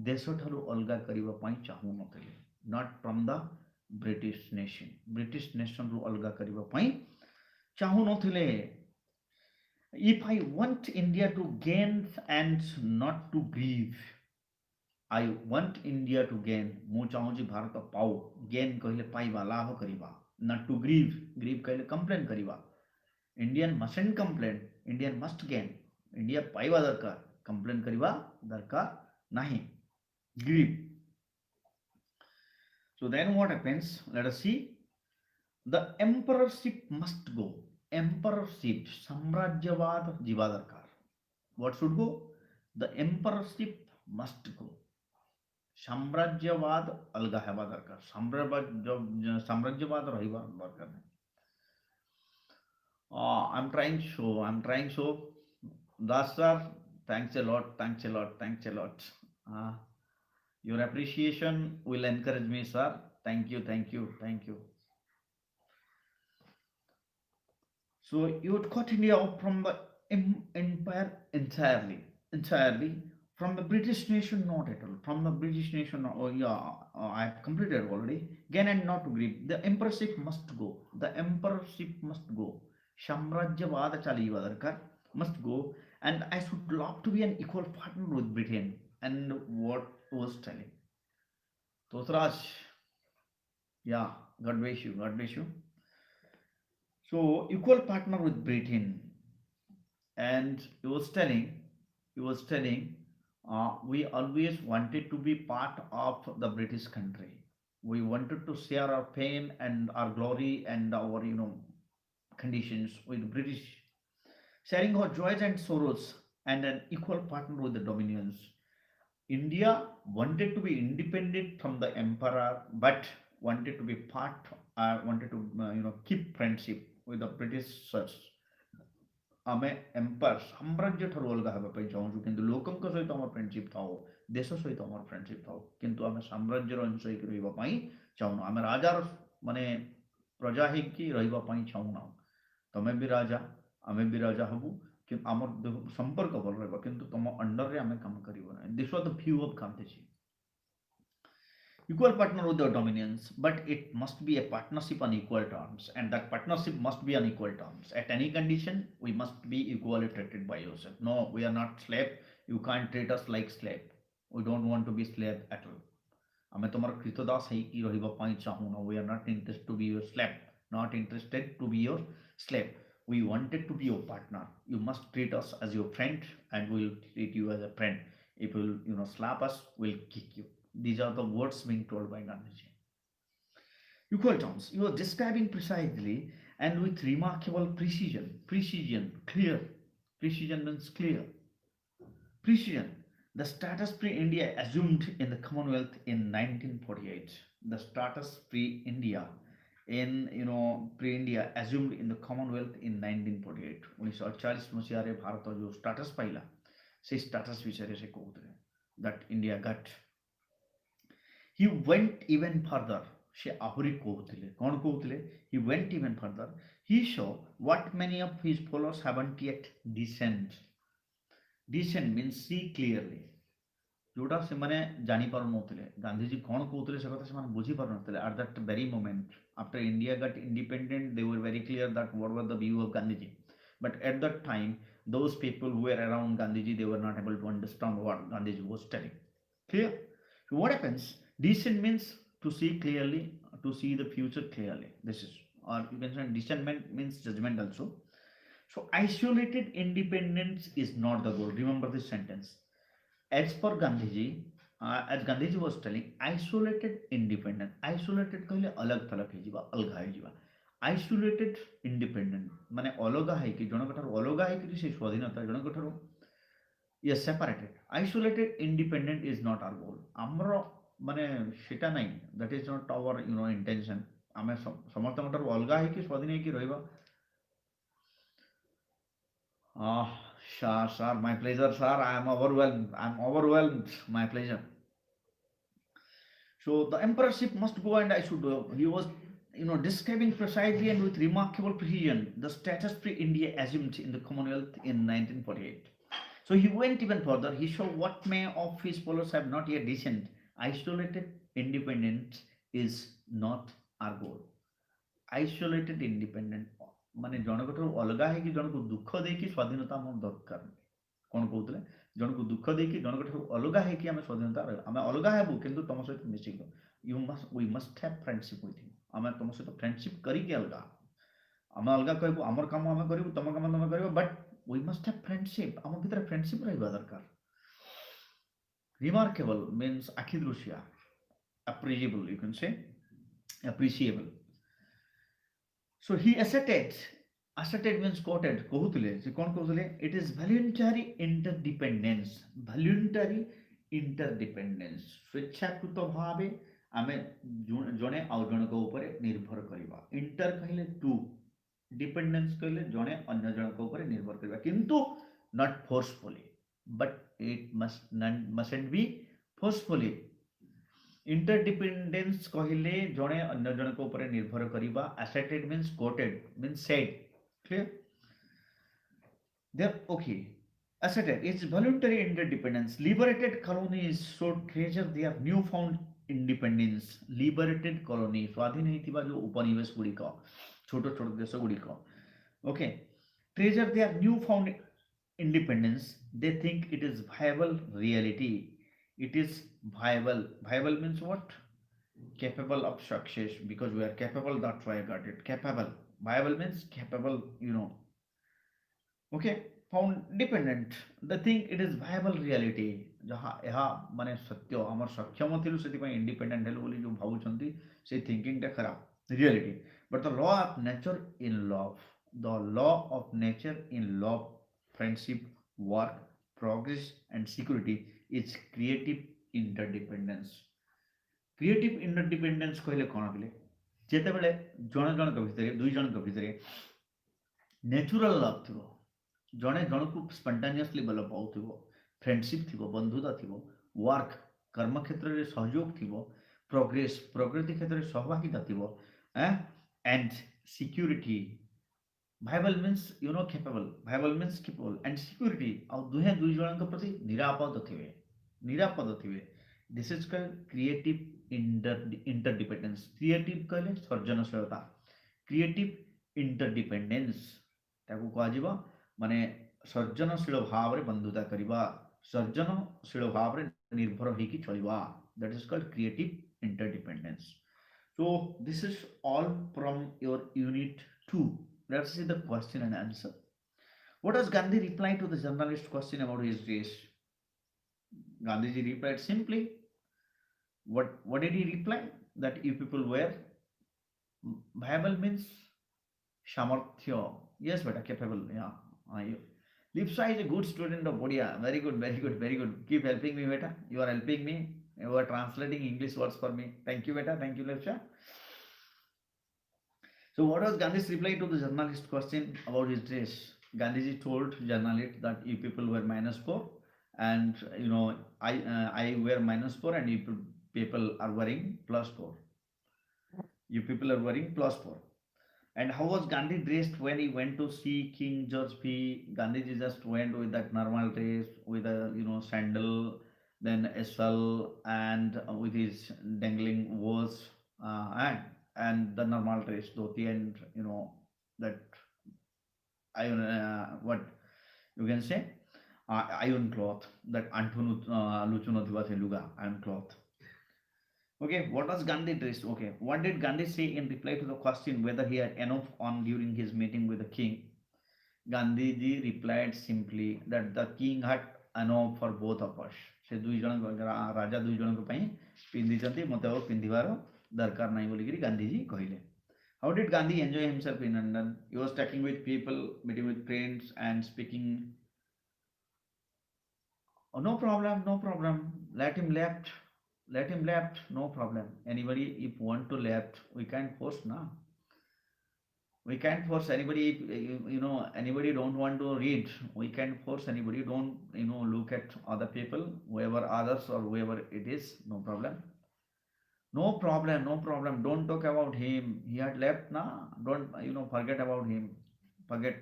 ଦେଶ ଠାରୁ ଅଲଗା କରିବା ପାଇଁ ଚାହୁଁନଥିଲେ. Not from the British nation. British nation ରୁ ଅଲଗା କରିବା ପାଇଁ ଚାହୁଁନଥିଲେ. If I want India to gain and not to grieve, I want India to gain. ମୁଁ ଚାହୁଁଛି ଭାରତ ପାଉ. Gain କହିଲେ ପାଇବା, ଲାଭ କରିବା. Not to grieve. Grieve କହିଲେ complain କରିବା. Indian mustn't complain. Indian must gain. India ପାଇବା ଦରକାର. Complain କରିବା ଦରକାର ନାହିଁ. Grieve. So then what happens? Let us see. The emperorship must go. Emperorship, samrajyavad jiva darkar. What should go? The emperorship must go. साम्राज्यवाद अलगा हेबा दरकार. साम्राज्यवाद रहिबा दरकार नहीं. I'm trying so. Das sir, thanks a lot. Your appreciation will encourage me, sir. Thank you. So you would cut India off from the empire entirely. from the British nation, not at all. From the British nation, oh yeah, I have completed already. Again and not to grieve. The emperorship must go. The emperorship must go. Samrajyavad chaliva darkar must go. And I should love to be an equal partner with Britain. And what was telling. Tosraj, yeah, God bless you, God bless you. So equal partner with Britain, and he was telling, we always wanted to be part of the British country. We wanted to share our pain and our glory and our conditions with British, sharing our joys and sorrows, and an equal partner with the dominions. India wanted to be independent from the emperor, but wanted to be part, wanted to keep friendship with the British. ଆମେ empire ସାମ୍ରାଜ୍ୟ ଠାରୁ ଅଲଗା ହେବା ପାଇଁ ଚାହୁଁଛୁ, କିନ୍ତୁ ଲୋକଙ୍କ ସହିତ ଆମର ଫ୍ରେଣ୍ଡସିପ୍ ଥାଉ, ଦେଶ ସହିତ ଆମର ଫ୍ରେଣ୍ଡସିପ୍ ଥାଉ, କିନ୍ତୁ ଆମେ ସାମ୍ରାଜ୍ୟର ଅଂଶ ହେଇକି ରହିବା ପାଇଁ ଚାହୁଁନୁ। ଆମେ ରାଜାର ମାନେ ପ୍ରଜା ହେଇକି ରହିବା ପାଇଁ ଚାହୁଁନାହୁଁ। ତମେ ବି ରାଜା, ଆମେ ବି ରାଜା ହବୁ, କିନ୍ତୁ ଆମର ସମ୍ପର୍କ ଭଲ ରହିବ, କିନ୍ତୁ ତମ ଅଣ୍ଡରରେ ଆମେ କାମ କରିବ ନାହିଁ। This was the view of Gandhiji. Equal partner with the dominions, but it must be a partnership on equal terms, and that partnership must be on equal terms. At any condition, we must be equally treated by yourself. No, we are not slave. You can't treat us like slave. We don't want to be slave at all. ଆମେ ତମର କୃତଦାସ ହେଇକି ରହିବା ପାଇଁ ଚାହୁଁନା। We are not interested to be your slave. Not interested to be your slave. We wanted to be your partner. You must treat us as your friend, and we will treat you as a friend. If you slap us, we'll kick you. These are the words being told by Gandhiji. Equal terms. You are describing precisely and with remarkable precision. Precision, clear. Precision means clear. Precision. The status pre-India assumed in the Commonwealth in 1948. The status pre-India in pre-India assumed in the Commonwealth in 1948. 1948 ମସିହାରେ ଭାରତ जो status ପାଇଲା ସେ status ବିଷୟରେ ସେ କହୁଥିଲେ that India got. He went even further. ସେ ଆହୁରି କହୁଥିଲେ, କ'ଣ କହୁଥିଲେ? He went even further. He saw what many of his followers haven't yet discerned. Discern means see clearly. जोटा ସେମାନେ ଜାଣିପାରୁନଥିଲେ ଗାନ୍ଧିଜୀ କ'ଣ କହୁଥିଲେ ସେ କଥା ସେମାନେ ବୁଝିପାରୁନଥିଲେ at that very moment. After India got independent, they were very clear that what was the view of Gandhiji. But at that time, those people who were around Gandhiji, they were not able to understand what Gandhiji was telling. Clear? So what happens? Discern means to see clearly, to see the future clearly. This is, or you can say discernment means judgment also. So isolated independence is not the goal. Remember this sentence. As per Gandhiji, as Gandhiji was telling, isolated independent. Isolated कहले अलग थलग है जीवा, अलग है जीवा. Isolated independent माने अलगा है कि जनक ठारो अलगा है कि से स्वाधीनता जनक ठारो ये separated. Isolated independent is not our goal. ଆମର ମାନେ ସେଟା ନାହିଁ, that is not our intention. ଆମେ ସମସ୍ତଙ୍କ ଠାରୁ ଅଲଗା ହେଇକି ସ୍ୱାଧୀନ ହେଇକି ରହିବା। Sir, my pleasure, sir. I am overwhelmed. I'm overwhelmed. My pleasure. So the emperorship must go, and I should go. He was, describing precisely and with remarkable precision the status pre-India assumed in the Commonwealth in 1948. So he went even further. He showed what many of his followers have not yet discerned. Isolated independence is not our goal. Isolated independent ମାନେ ଜଣକଠାରୁ ଅଲଗା ହେଇକି ଜଣକୁ ଦୁଃଖ ଦେଇକି ସ୍ୱାଧୀନତା ଆମର ଦରକାର ନାହିଁ। କ'ଣ କହୁଥିଲେ? ଜଣକୁ ଦୁଃଖ ଦେଇକି ଜଣକଠାରୁ ଅଲଗା ହେଇକି ଆମେ ସ୍ୱାଧୀନତା ରହିବା। ଆମେ ଅଲଗା ହେବୁ କିନ୍ତୁ ତମ ସହିତ ମିଶିକି we must have friendship with you. ଆମେ ତମ ସହିତ friendship କରିକି ଅଲଗା। ଆମେ ଅଲଗା କହିବୁ ଆମର କାମ ଆମେ କରିବୁ, ତମ କାମ ତମେ କରିବ, but we must have friendship. ଆମ ଭିତରେ friendship ରହିବା ଦରକାର। Remarkable means ଆଖି ଦୃଶିଆ, appreciable you can say, appreciable. So he asserted means quoted, କହୁଥିଲେ ସେ କ'ଣ କହୁଥିଲେ? It is voluntary interdependence. Voluntary interdependence. ସ୍ୱେଚ୍ଛାକୃତ ଭାବେ ଆମେ ଜଣେ ଆଉ ଜଣଙ୍କ ଉପରେ ନିର୍ଭର କରିବା। ଇଣ୍ଟର କହିଲେ ଟୁ, ଡିପେଣ୍ଡେନ୍ସ କହିଲେ ଜଣେ ଅନ୍ୟ ଜଣଙ୍କ ଉପରେ ନିର୍ଭର କରିବା, କିନ୍ତୁ not forcefully, but it mustn't be forcefully. Interdependence କହିଲେ ଜଣେ ଅନ୍ୟ ଜଣଙ୍କ ଉପରେ ନିର୍ଭର କରିବା। Asserted means quoted, means said. Clear? There, okay. Asserted its voluntary interdependence. Liberated colonies should treasure their newfound independence. Liberated colony ସ୍ୱାଧୀନ ହେଇଥିବା ଯେଉଁ ଉପନିବେଶ ଗୁଡ଼ିକ ଛୋଟ ଛୋଟ ଦେଶ ଗୁଡ଼ିକ okay treasure their newfound independence. They think it is viable reality. It is viable means what? Capable of success. Because we are capable, that's why I got it. Capable. Viable means capable, okay. Found dependent. The thing it is viable reality. ଯାହା ଏହା ମାନେ ସତ୍ୟ ଆମର ସକ୍ଷମ ଥିଲୁ ସେଥିପାଇଁ independent ହେଲୁ ବୋଲି ଯେଉଁ ଭାବୁଛନ୍ତି ସେଇ ଥିଙ୍କିଂଟା ଖରାପ reality but the law of nature in love the law of nature in love friendship, work, progress, and security is creative interdependence. Creative interdependence କହିଲେ କ'ଣ କହିଲେ ଯେତେବେଳେ ଜଣେ ଜଣଙ୍କ ଭିତରେ ଦୁଇ ଜଣଙ୍କ ଭିତରେ ନ୍ୟାଚୁରାଲ ଲଭ୍ ଥିବ ଜଣେ ଜଣକୁ ସ୍ପଣ୍ଟାନିୟସଲି ଭଲ ପାଉଥିବ ଫ୍ରେଣ୍ଡସିପ୍ ଥିବ ବନ୍ଧୁତା ଥିବ ୱାର୍କ କର୍ମକ୍ଷେତ୍ରରେ ସହଯୋଗ ଥିବ ପ୍ରୋଗ୍ରେସ୍ ପ୍ରଗତି କ୍ଷେତ୍ରରେ ସହଭାଗିତା ଥିବ and security viable means viable means capable and security ଆଉ ଦୁହେଁ ଦୁଇ ଜଣଙ୍କ ପ୍ରତି ନିରାପଦ ଥିବେ this is called creative interdependence. Creative କହିଲେ ସୃଜନଶୀଳତା creative interdependence ତାକୁ କୁହାଯିବ ମାନେ ସୃଜନଶୀଳ ଭାବରେ ବନ୍ଧୁତା କରିବା ସୃଜନଶୀଳ ଭାବରେ ନିର୍ଭର ହେଇକି ଚଳିବା that is called creative interdependence. So this is all from your unit 2. Let's see the question and answer. What does Gandhi reply to the journalist question about his race? Gandhiji replied simply. What did he reply? That you people were viable means samarthya. Yes, beta capable. Yeah. Lipsa is a good student of Odia. Very good, very good, very good. Keep helping me, beta. You are helping me. You are translating English words for me. Thank you, beta. Thank you, Lipsa. So what was Gandhi's reply to the journalist question about his dress? Gandhiji told journalist that you people were -4 and I wear -4 and you people are wearing +4. You people are wearing +4. And how was Gandhi dressed when he went to see King George V? Gandhiji just went with that normal dress with a sandal, then a shawl and with his dangling was and the normal dress dhoti and that iron what you can say iron cloth that antunu luchuno diva luga iron cloth. Okay, what was Gandhi dressed? Okay, what did Gandhi say in reply to the question whether he had enough on during his meeting with the king? Gandhiji replied simply that the king had enough for both of us. ସେ ଦୁଇ ଜଣ ରାଜା ଦୁଇ ଜଣଙ୍କ ପାଇଁ ପିନ୍ଧିଛନ୍ତି ମତେ ଆଉ ପିନ୍ଧିବାର ଦରକାର ନାହିଁ ବୋଲିକିରି ଗାନ୍ଧୀଜୀ କହିଲେ. How did Gandhi enjoy himself in London? He was talking with people, meeting with friends and speaking. Oh, no problem, no problem. Let him left, no problem. Anybody if want to left, we can't force now. We can't force anybody if anybody don't want to read. We can't force anybody. Don't look at other people, whoever others or whoever it is. No problem. No problem, no problem. Don't talk about him. He had left now. Don't forget about him. Forget.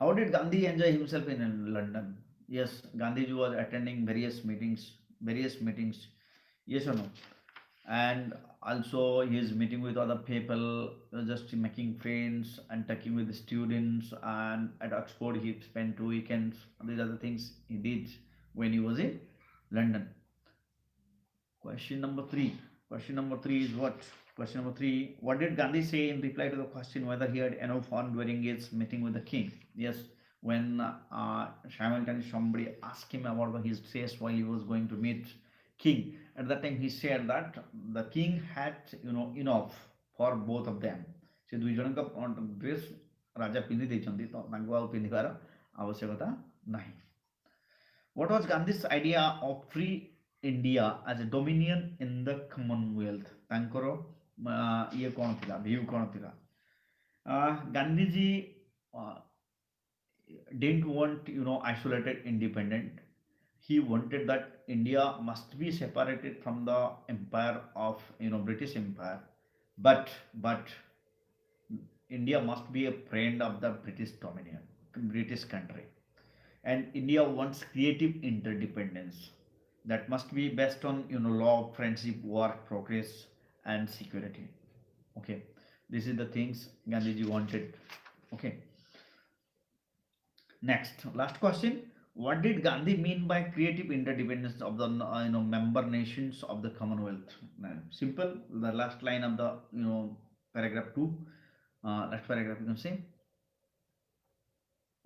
How did Gandhi enjoy himself in London? Yes, Gandhiji was attending various meetings. Various meetings. Yes or no? And also he is meeting with other people, just making friends and talking with the students. And at Oxford, he spent 2 weekends. These are the things he did when he was in London. Question number 3. Question number 3 is what? Question number 3. What did Gandhi say in reply to the question whether he had enough fun during his meeting with the king? Yes, when simultaneously somebody asked him about his dress while he was going to meet king, at that time he said that the king had enough for both of them. ସେ ଦୁଇ ଜଣଙ୍କ dress ରାଜା ପିନ୍ଧି ଦେଇଛନ୍ତି ତ ତାଙ୍କୁ ଆଉ ପିନ୍ଧିବାର ଆବଶ୍ୟକତା ନାହିଁ. What was Gandhi's idea of free India as a dominion in the Commonwealth? ତାଙ୍କର ଇଏ କ'ଣ ଥିଲା, view କ'ଣ ଥିଲା? Gandhiji didn't want isolated independent. He wanted that India must be separated from the empire of British Empire, but India must be a friend of the British dominion, British country. and India wants creative interdependence that must be based on law, friendship, work, progress, and security. Okay, this is the things Gandhiji wanted. Okay, next, last question. What did Gandhi mean by creative interdependence of the member nations of the Commonwealth? Simple. The last line of the paragraph two. Last paragraph you can say.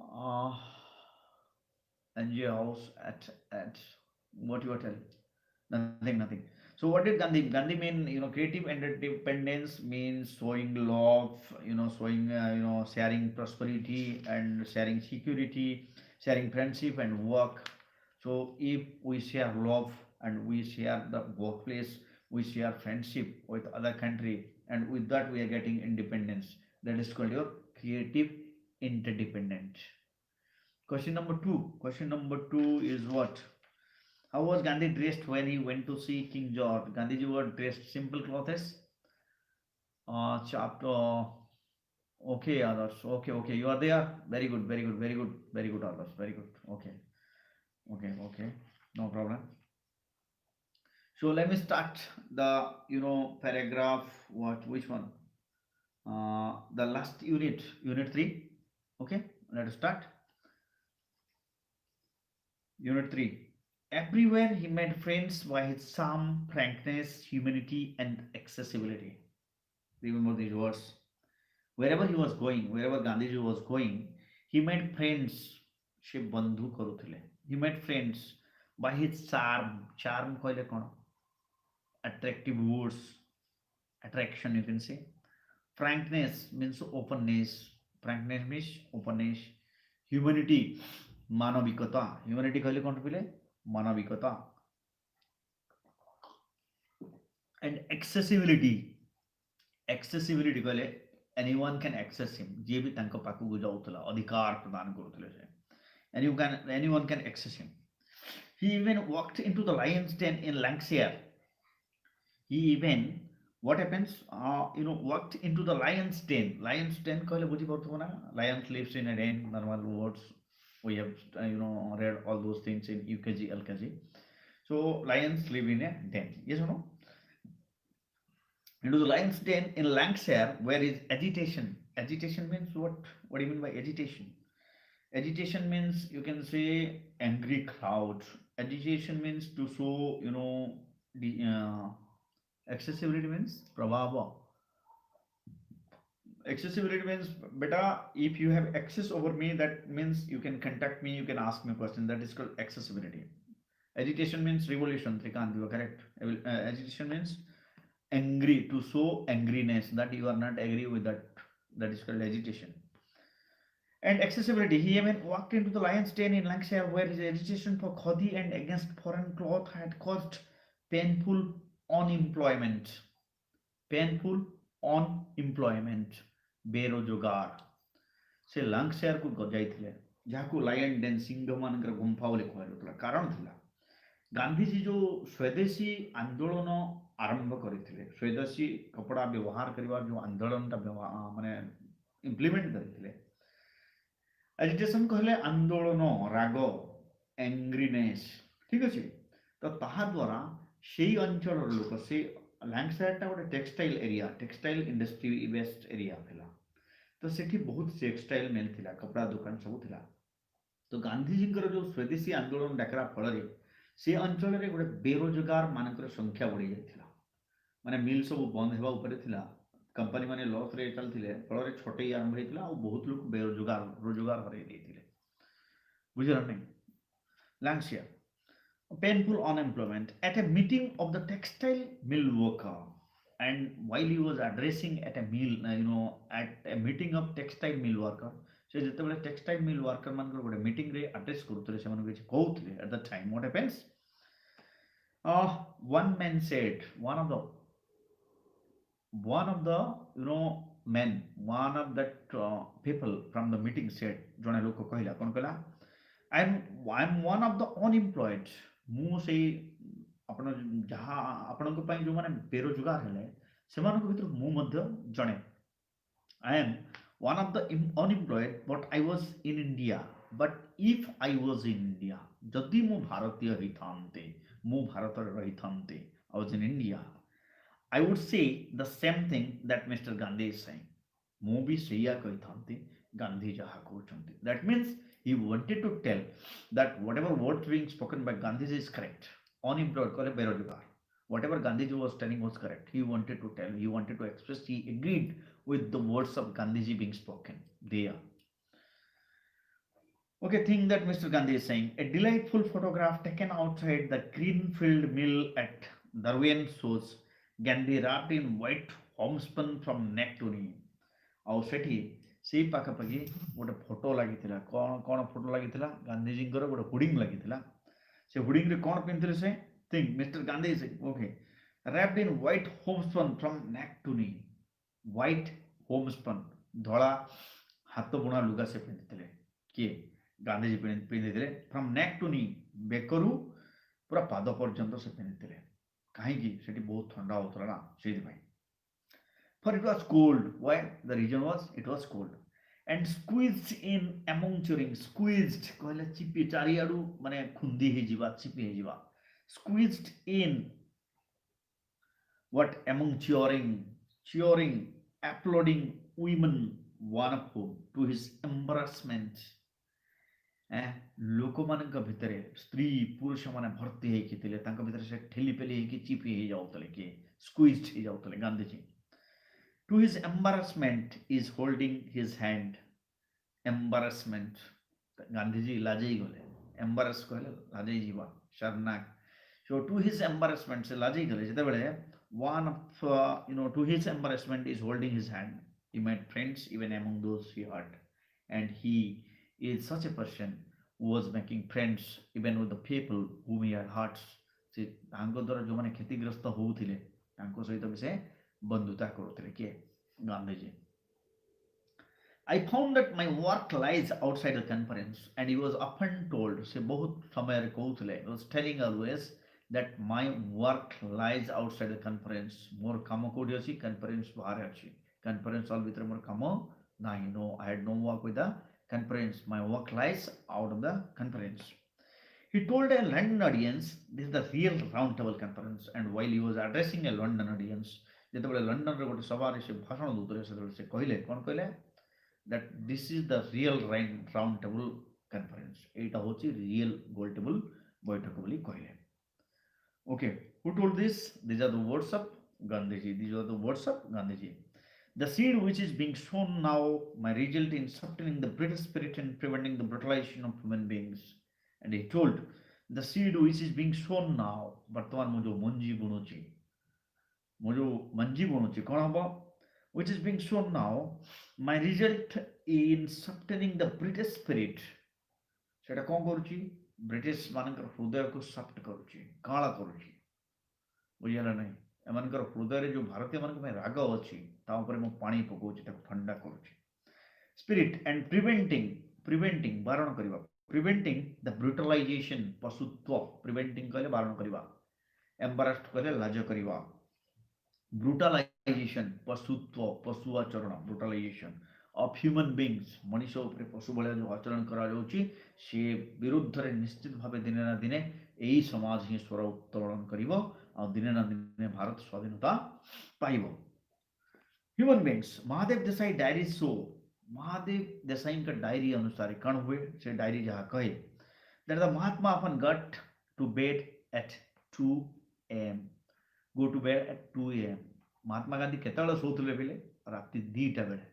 Uh, NGO house at what you are telling? Nothing, nothing. So what did Gandhi mean? Creative interdependence means showing love, showing sharing prosperity and sharing security, sharing friendship and work. So if we share love and we share the workplace, we share friendship with other country, and with that we are getting independence. That is called your creative interdependent. Question number two. Question number two is what? How was Gandhi dressed when he went to see King George? Gandhiji was dressed simple clothes. Chapter. Okay, others. Okay, okay. You are there. Very good, very good, very good, very good, others. Very good. Okay, okay, okay. No problem. So let me start the paragraph. What? Which one? The last unit, unit three. Okay. Let us start. Unit 3. Everywhere he made friends by his charm, frankness, humanity, and accessibility. Remember these words. Wherever he was going, wherever Gandhiji was going, he made friends. से बंधु करुଥିଲେ. He made friends by his charm. Charm କହିଲେ କ'ଣ? Attractive words, attraction you can say. Frankness means openness. Frankness means openness. Humanity, मानविकता. Humanity କହିଲେ କ'ଣ ପିଲେ? मानविकता. And accessibility କହିଲେ anyone can access him. ଯିଏ ବି ତାଙ୍କ ପାଖକୁ ଯାଉଥିଲା ଅଧିକାର ପ୍ରଦାନ କରୁଥିଲେ ସେ. Anyone can access him. He even walked into the lion's den in Lancashire. He even, what happens, walked into the lion's den. Lion's den କହିଲେ ବୁଝିପାରୁଥିବ ନା? Lions lives in a den, normal words. We have read all those things in UKG, LKG. So lions live in a den. Yes or no? Into the lion's den in Lancashire, where is agitation. Agitation means what? What do you mean by agitation? Agitation means you can say angry crowd. Agitation means to show, the accessibility means prabhava. Accessibility means beta. If you have access over me, that means you can contact me, you can ask me a question. That is called accessibility. Agitation means revolution. Trikant, you are correct. Agitation means angry, to show angriness that you are not agree with that. That is called agitation. And accessibility. He even walked into the lion's den in Lancashire, where his agitation for khadi and against foreign cloth had caused painful unemployment. Painful unemployment. बेरोजगार से लंकशेयर को जाइथिले जहाको lion Dane Singh मानकर गुंफा बोले कहला कारण थिला गांधीजी जो स्वदेशी आंदोलन आरंभ करथिले स्वदेशी कपड़ा व्यवहार करबार जो आंदोलन माने इम्प्लीमेंट करथिले एजिटेशन कहले आंदोलन राग एंग्रीनेस ठीक अछि तो ताहा द्वारा सेही अंचल लोक से लैंकशायर गोटे textile area textile industry based area थिला तो सेठी बहुत टेक्सटाइल मिल थिला कपड़ा दुकान सब थिला तो गांधीजी जो स्वदेशी आंदोलन डाकरा फल से अंचल रे गोटे बेरोजगार मानकर संख्या बढ़ी जाइथिला माने मिल सब बंद हेबा ऊपर थिला कंपनी माने लॉस रे चलथिले फल रे छोटे आरंभ हेतिला और बहुत लोग बेरोजगार रोजगार हरै देथिले बुझिरा नै Lancashire painful unemployment at a meeting of the textile mill worker, and while he was addressing at a mill at a meeting of textile mill worker se jetebale textile mill worker manko gote meeting re address କରୁଥିଲେ ସେମାନେ କିଛି କହୁଥିଲେ at the time what happens one man said one of the men one of that people from the meeting said jone loko कहला कोन कहला I'm one of the unemployed ମୁଁ ସେଇ ଆପଣ ଯାହା ଆପଣଙ୍କ ପାଇଁ ଯୋଉମାନେ ବେରୋଜଗାର ହେଲେ ସେମାନଙ୍କ ଭିତରୁ ମୁଁ ମଧ୍ୟ ଜଣେ I am one of the unemployed but I was in India But if I was in India, ଯଦି ମୁଁ ଭାରତୀୟ ହେଇଥାନ୍ତେ, ମୁଁ ଭାରତରେ ରହିଥାନ୍ତେ, I was in India, I would say the same thing that Mr. Gandhi is saying. ମୁଁ ବି ସେଇଆ କହିଥାନ୍ତି ଗାନ୍ଧୀ ଯାହା କହୁଛନ୍ତି. That means he wanted to tell that whatever words being spoken by Gandhi is correct. Unemployed କହିଲେ ବେରୋଜଗାର. Whatever Gandhiji was telling was correct. He wanted to tell, he wanted to express, he agreed with the words of Gandhiji being spoken there. Okay, think that Mr. Gandhi is saying. A delightful photograph taken outside the Greenfield Mill at Darwin shows Gandhi wrapped in white homespun from neck to knee. ଆଉ ସେଠି ସେଇ ପାଖାପାଖି ଗୋଟେ photo ଲାଗିଥିଲା. କ'ଣ କ'ଣ photo ଲାଗିଥିଲା? ଗାନ୍ଧିଜୀଙ୍କର ଗୋଟେ ହୋର୍ଡିଂ ଲାଗିଥିଲା. ସେ ହୋର୍ଡିଂରେ କ'ଣ ପିନ୍ଧିଥିଲେ ସେ? ଥିଙ୍କ ମିଷ୍ଟର ଗାନ୍ଧୀ ସେ okay wrapped in white homespun from neck to knee. White homespun ଧଳା ହାତ ବୁଣା ଲୁଗା ସେ ପିନ୍ଧିଥିଲେ. କିଏ? ଗାନ୍ଧିଜୀ ପିନ୍ଧିଥିଲେ. ଫ୍ରମ୍ ନେକ୍ ଟୁ ନି, ବେକରୁ ପୁରା ପାଦ ପର୍ଯ୍ୟନ୍ତ ସେ ପିନ୍ଧିଥିଲେ. କାହିଁକି? ସେଠି ବହୁତ ଥଣ୍ଡା ହେଉଥିଲା ନା, ସେଇଥିପାଇଁ. For it was cold. Why? The reason was it was cold. And squeezed in among cheering. Squeezed କହିଲେ ଚିପି ଚାରିଆଡ଼ୁ ମାନେ ଖୁନ୍ଦି ହେଇଯିବା, ଚିପି ହେଇଯିବା. Squeezed in what? Among cheering, applauding women, one of whom, to his embarrassment, ଲୋକମାନଙ୍କ ଭିତରେ ସ୍ତ୍ରୀ ପୁରୁଷମାନେ ଭର୍ତ୍ତି ହେଇକି ଥିଲେ. ତାଙ୍କ ଭିତରେ ସେ ଠେଲିପେଲି ହେଇକି ଚିପି ହେଇଯାଉଥିଲେ. କିଏ? ସ୍କୁଇଜ୍ଡ ହେଇଯାଉଥିଲେ Gandhiji. To his embarrassment is holding his hand. Embarrassment. Gandhiji ଲାଜେଇ ଗଲେ. Embarrass କହିଲେ ଲାଜେଇ ଯିବା, ଶର୍ମନାକ. So to his embarrassment ସେ ଲାଜେଇ ଗଲେ ଯେତେବେଳେ one of to his embarrassment is holding his hand. He made friends even among those he hurt, and he is such a person who was making friends even with the people whom he had hurt. ସେ ତାଙ୍କ ଦ୍ୱାରା ଯେଉଁମାନେ କ୍ଷତିଗ୍ରସ୍ତ ହେଉଥିଲେ ତାଙ୍କ ସହିତ ବି ସେ ବନ୍ଧୁତା କରୁଥିଲେ. କିଏ? Gandhiji. I found that my work lies outside the conference, and he was often told, ସେ ବହୁତ ସମୟରେ କହୁଥିଲେ, he was telling always that my work lies outside the conference. ମୋର କାମ କୋଉଠି ଅଛି? କନଫରେନ୍ସ ବାହାରେ ଅଛି. କନଫରେନ୍ସ ହଲ୍ ଭିତରେ ମୋର କାମ ନାହିଁ. No, I had no work with the conference. My work lies out of the conference. He told a London audience, this is the real round table conference, and while he was addressing a London audience, ଯେତେବେଳେ ଲଣ୍ଡନରେ ଗୋଟେ ସଭାରେ ସେ ଭାଷଣ ଦେଉଥିଲେ ସେତେବେଳେ ସେ କହିଲେ, କ'ଣ କହିଲେ? that this is the real round table conference. ଏଇଟା ହେଉଛି real goal table ବୈଠକ ବୋଲି କହିଲେ. Okay, who told this? These are the words of Gandhiji. These are the words of Gandhiji. The seed which is being sown now may result in softening the British spirit and preventing the brutalization of human beings. And he told, the seed which is being sown now, ବର୍ତ୍ତମାନ ମୁଁ ଯେଉଁ ମଞ୍ଜି ବୁଣୁଛି, କ'ଣ ହବ? Which is being sown now may result in softening the British spirit. ସେଟା କ'ଣ କରୁଛି? British ମାନଙ୍କର ହୃଦୟକୁ ସଫ୍ଟ କରୁଛି, କାଳ କରୁଛି. ବୁଝିହେଲା ନାହିଁ? ଏମାନଙ୍କର ହୃଦୟରେ ଯେଉଁ ଭାରତୀୟମାନଙ୍କ ପାଇଁ ରାଗ ଅଛି ତା ଉପରେ ମୁଁ ପାଣି ପକାଉଛି, ତାକୁ ଥଣ୍ଡା କରୁଛି. ସ୍ପିରିଟ୍ ଆଣ୍ଡ ପ୍ରିଭେଣ୍ଟିଂ ବାରଣ କରିବା. ପ୍ରିଭେଣ୍ଟିଂ ଦ ବ୍ରୁଟାଲାଇଜେସନ୍, ପଶୁତ୍ୱ. ପ୍ରିଭେଣ୍ଟିଂ କହିଲେ ବାରଣ କରିବା, ଏମ୍ବାରାସ୍ଡ କହିଲେ ଲାଜ କରିବା. ବ୍ରୁଟାଲାଇଜେସନ୍ ପଶୁତ୍ୱ, ପଶୁ ଆଚରଣ. ବ୍ରୁଟାଲାଇଜେସନ୍ ଅଫ୍ ହ୍ୟୁମାନ୍ ବିଙ୍ଗସ୍, ମଣିଷ ଉପରେ ପଶୁ ଭଳିଆ ଯେଉଁ ଆଚରଣ କରାଯାଉଛି ସେ ବିରୁଦ୍ଧରେ ନିଶ୍ଚିତ ଭାବେ ଦିନେ ନା ଦିନେ ଏହି ସମାଜ ହିଁ ସ୍ୱର ଉତ୍ତୋଳନ କରିବ, ଆଉ ଦିନେ ନା ଦିନେ ଭାରତ ସ୍ୱାଧୀନତା ପାଇବ. Human beings. Mahadev Desai diary show. Mahadev ଦେଶାଇଙ୍କ ଡାଏରୀ ଅନୁସାରେ କ'ଣ ହୁଏ? ସେ ଡାଏରୀ ଯାହା କହେ that the Mahatma often got to bed at 2 am. Go to bed at 2 am. Mahatma Gandhi କେତେବେଳେ ଶୋଉଥିଲେ ପିଲେ? ରାତି 2ଟା ବେଳେ.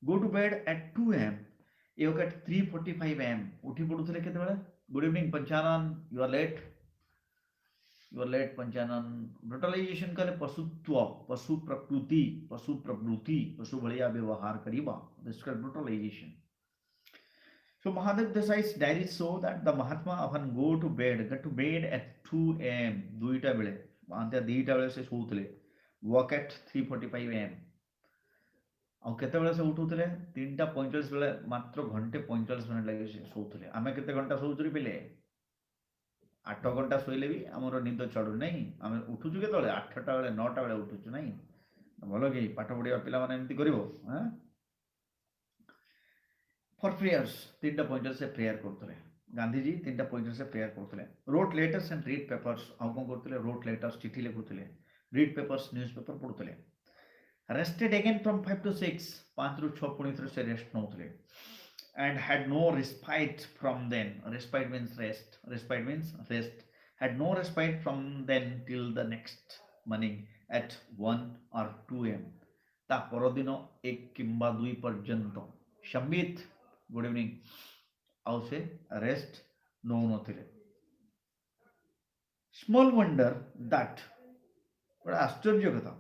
Go to bed at 2 am. A at 3:45 am. ଉଠି ପଡ଼ୁଥିଲେ କେତେବେଳେ? Good evening Panchanan, you are late. Panchanan. Brutalization କହିଲେ ପଶୁତ୍ୱ, ପଶୁ ପ୍ରକୃତି, ପଶୁ ଭଳିଆ ବ୍ୟବହାର କରିବା. This is called brutalization. So Mahadev Desai's diary show that the Mahatma often got to bed at 2 am. 2ଟା ବେଳେ. 2ଟା ବେଳେ ସେ ଶୋଉଥିଲେ. Work at 3:45 am. ଆଉ କେତେବେଳେ ସେ ଉଠୁଥିଲେ? 3:45 ବେଳେ. ମାତ୍ର ଘଣ୍ଟେ 45 ମିନିଟ୍ ଲାଗି ସେ ଶୋଉଥିଲେ. ଆମେ କେତେ ଘଣ୍ଟା ଶୋଉଛୁ ପିଲେ? 8 ଘଣ୍ଟା ଶୋଇଲେ ବି ଆମର ନିଦ ଛାଡ଼ୁ ନାହିଁ. ଆମେ ଉଠୁଛୁ କେତେବେଳେ? 8ଟା ବେଳେ, 9ଟା ବେଳେ ଉଠୁଛୁ ନାହିଁ? ଭଲ କି ପାଠ ପଢ଼ିବା ପିଲାମାନେ ଏମିତି କରିବ? for prayers. तीन पॉइंटर से प्रेयर करते गांधी जी तीन पॉइंटर से प्रेयर करते wrote letters and read papers आउ कौन करते रोट लेटर्स चिठी लिखुले रीड पेपर्स न्यूज पेपर पढ़ुले rested again from 5 to 6 5 ରୁ 6 ପୁଣି ଥରେ ସେ ରେଷ୍ଟ ନଉଥିଲେ and had no respite from then. Respite means rest. Respite means rest. Had no respite from then till the next morning at 1 or 2 am. ତା ପରଦିନ 1 କିମ୍ବା 2 ପର୍ଯ୍ୟନ୍ତ ସମ୍ବିତ ଗୁଡ୍ ଇଭିନିଂ ଆଉ ସେ ରେଷ୍ଟ ନଉନଥିଲେ. ସ୍ମଲ୍ ୱଣ୍ଡର ଦ୍ୟାଟ୍ ଗୋଟେ ଆଶ୍ଚର୍ଯ୍ୟ କଥା.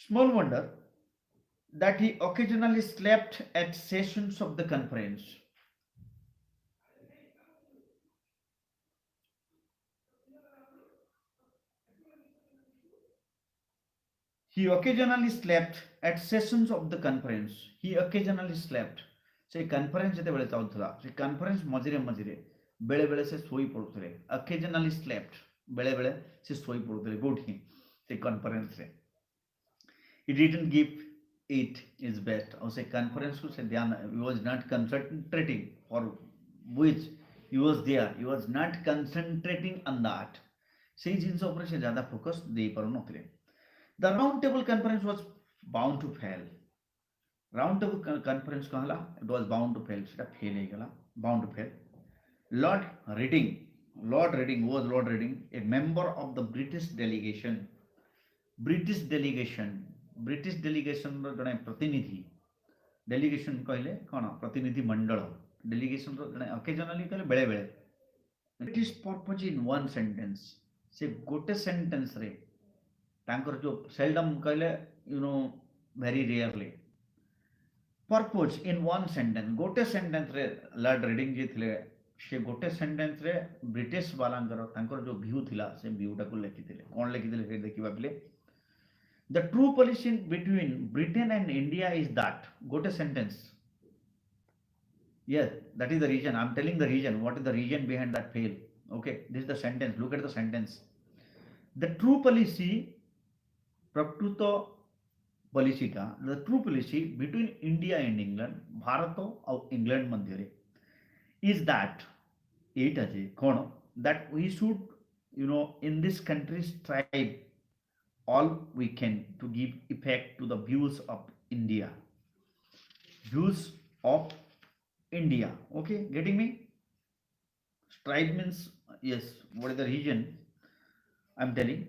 Small wonder that he occasionally slept at sessions of the conference. He occasionally slept at sessions of the conference. He occasionally slept. से कन्फरेन्स ଯେତେବେଳେ ଚାଲୁଥିଲା ସେ କନ୍ଫରେନ୍ସ ମଝିରେ ମଝିରେ ବେଳେ ବେଳେ ସେ ଶୋଇ ପଡୁଥିଲେ. occasionally slept ବେଳେ ବେଳେ ସେ ଶୋଇ ପଡୁଥିଲେ କୋଉଠି ସେ କନ୍ଫରେନ୍ସରେ. He didn't give it his best. और से कॉन्फ्रेंस को से ध्यान he was not concentrating for which he was there. He was not concentrating on that. ସେଇ ଜିନିଷ ଉପରେ ସେ ज़्यादा फोकस ଦେଇ ପାରୁନଥିଲେ. The round table conference was bound to fail. Round table conference कहाँ ला? It was bound to fail. सेटा fail ही गला. Bound to fail. Lord Reading. Lord Reading was Lord Reading, a member of the British delegation. British delegation. British delegation जड़े प्रतिनिधि delegation कहले कौन प्रतिनिधि मंडल delegation जड़े occasionally कहले बेले बेले British purpose in one sentence से गोटे सेंटेंस रे तांकर जो सेल्डम कहले you know very rarely purpose in one sentence गोटे सेंटेंस रे लॉर्ड रीडिंग जे थिले से गोटे सेंटेंस रे ब्रिटिश वालांकर तांकर जो व्यू थिला से व्यूटा को लिखिथिले कोन लिखिथिले से देखिबा बिले. The true policy between Britain and India is that. Go to sentence. Yes, that is the reason. I'm telling the reason. What is the reason behind that fail? Okay, this is the sentence. Look at the sentence. The true policy, prakruto policy ka, the true policy between India and England, Bharat और England Madhya is that it है कौन that we should in this country strive all we can to give effect to the views of India. Views of India. Okay, getting me? Strive means, yes, what is the region I'm telling?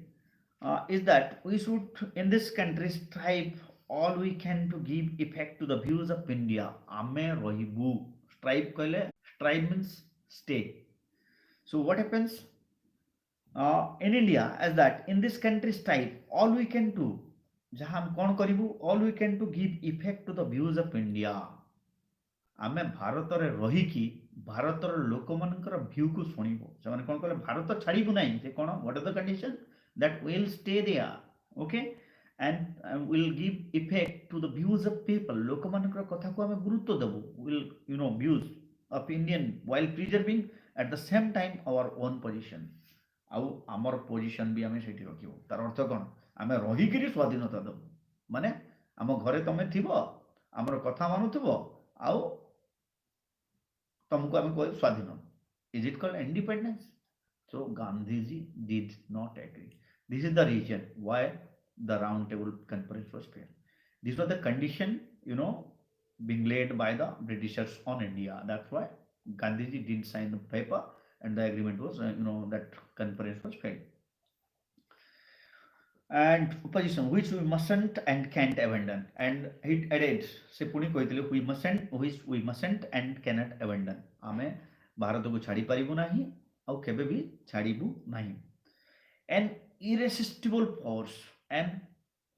Is that we should in this country strive all we can to give effect to the views of India. Ame rohibu. Strive kale. Strive means stay. So what happens? In India as that in this country's type all we can do जहाँ हम कौन करिबू all we can to give effect to the views of India. आमे भारत रे रही की भारत रो लोक मानकर view को सुनिबो से माने कोन कहले भारत छाड़ीबू नाही से कोन what is the condition that will stay there. Okay, and will give effect to the views of people. लोक मानकर कथा को आमे गुरुत्व देबू will views of Indian while preserving at the same time our own position. आउ आमर position भी आमे सेठी रखिबो तार अर्थ कोन आमे रही करी स्वाधीनता दब माने आम घरे तमे थिबो आमर कथा मानुथबो आउ तुमको आमे कोइ स्वाधीन. Is it called independence? So Gandhi ji did not agree. This is the reason why the round table conference was failed. This was the condition being laid by the Britishers on India. That's why Gandhi ji did sign the paper and the agreement was that conference was failed. And opposition which we mustn't and can't abandon, and it added se puni कहथिले we mustn't and cannot abandon. आमे भारत को छाड़ी पारिबु नाही और केबे भी छाड़ीबु नाही. An irresistible force, an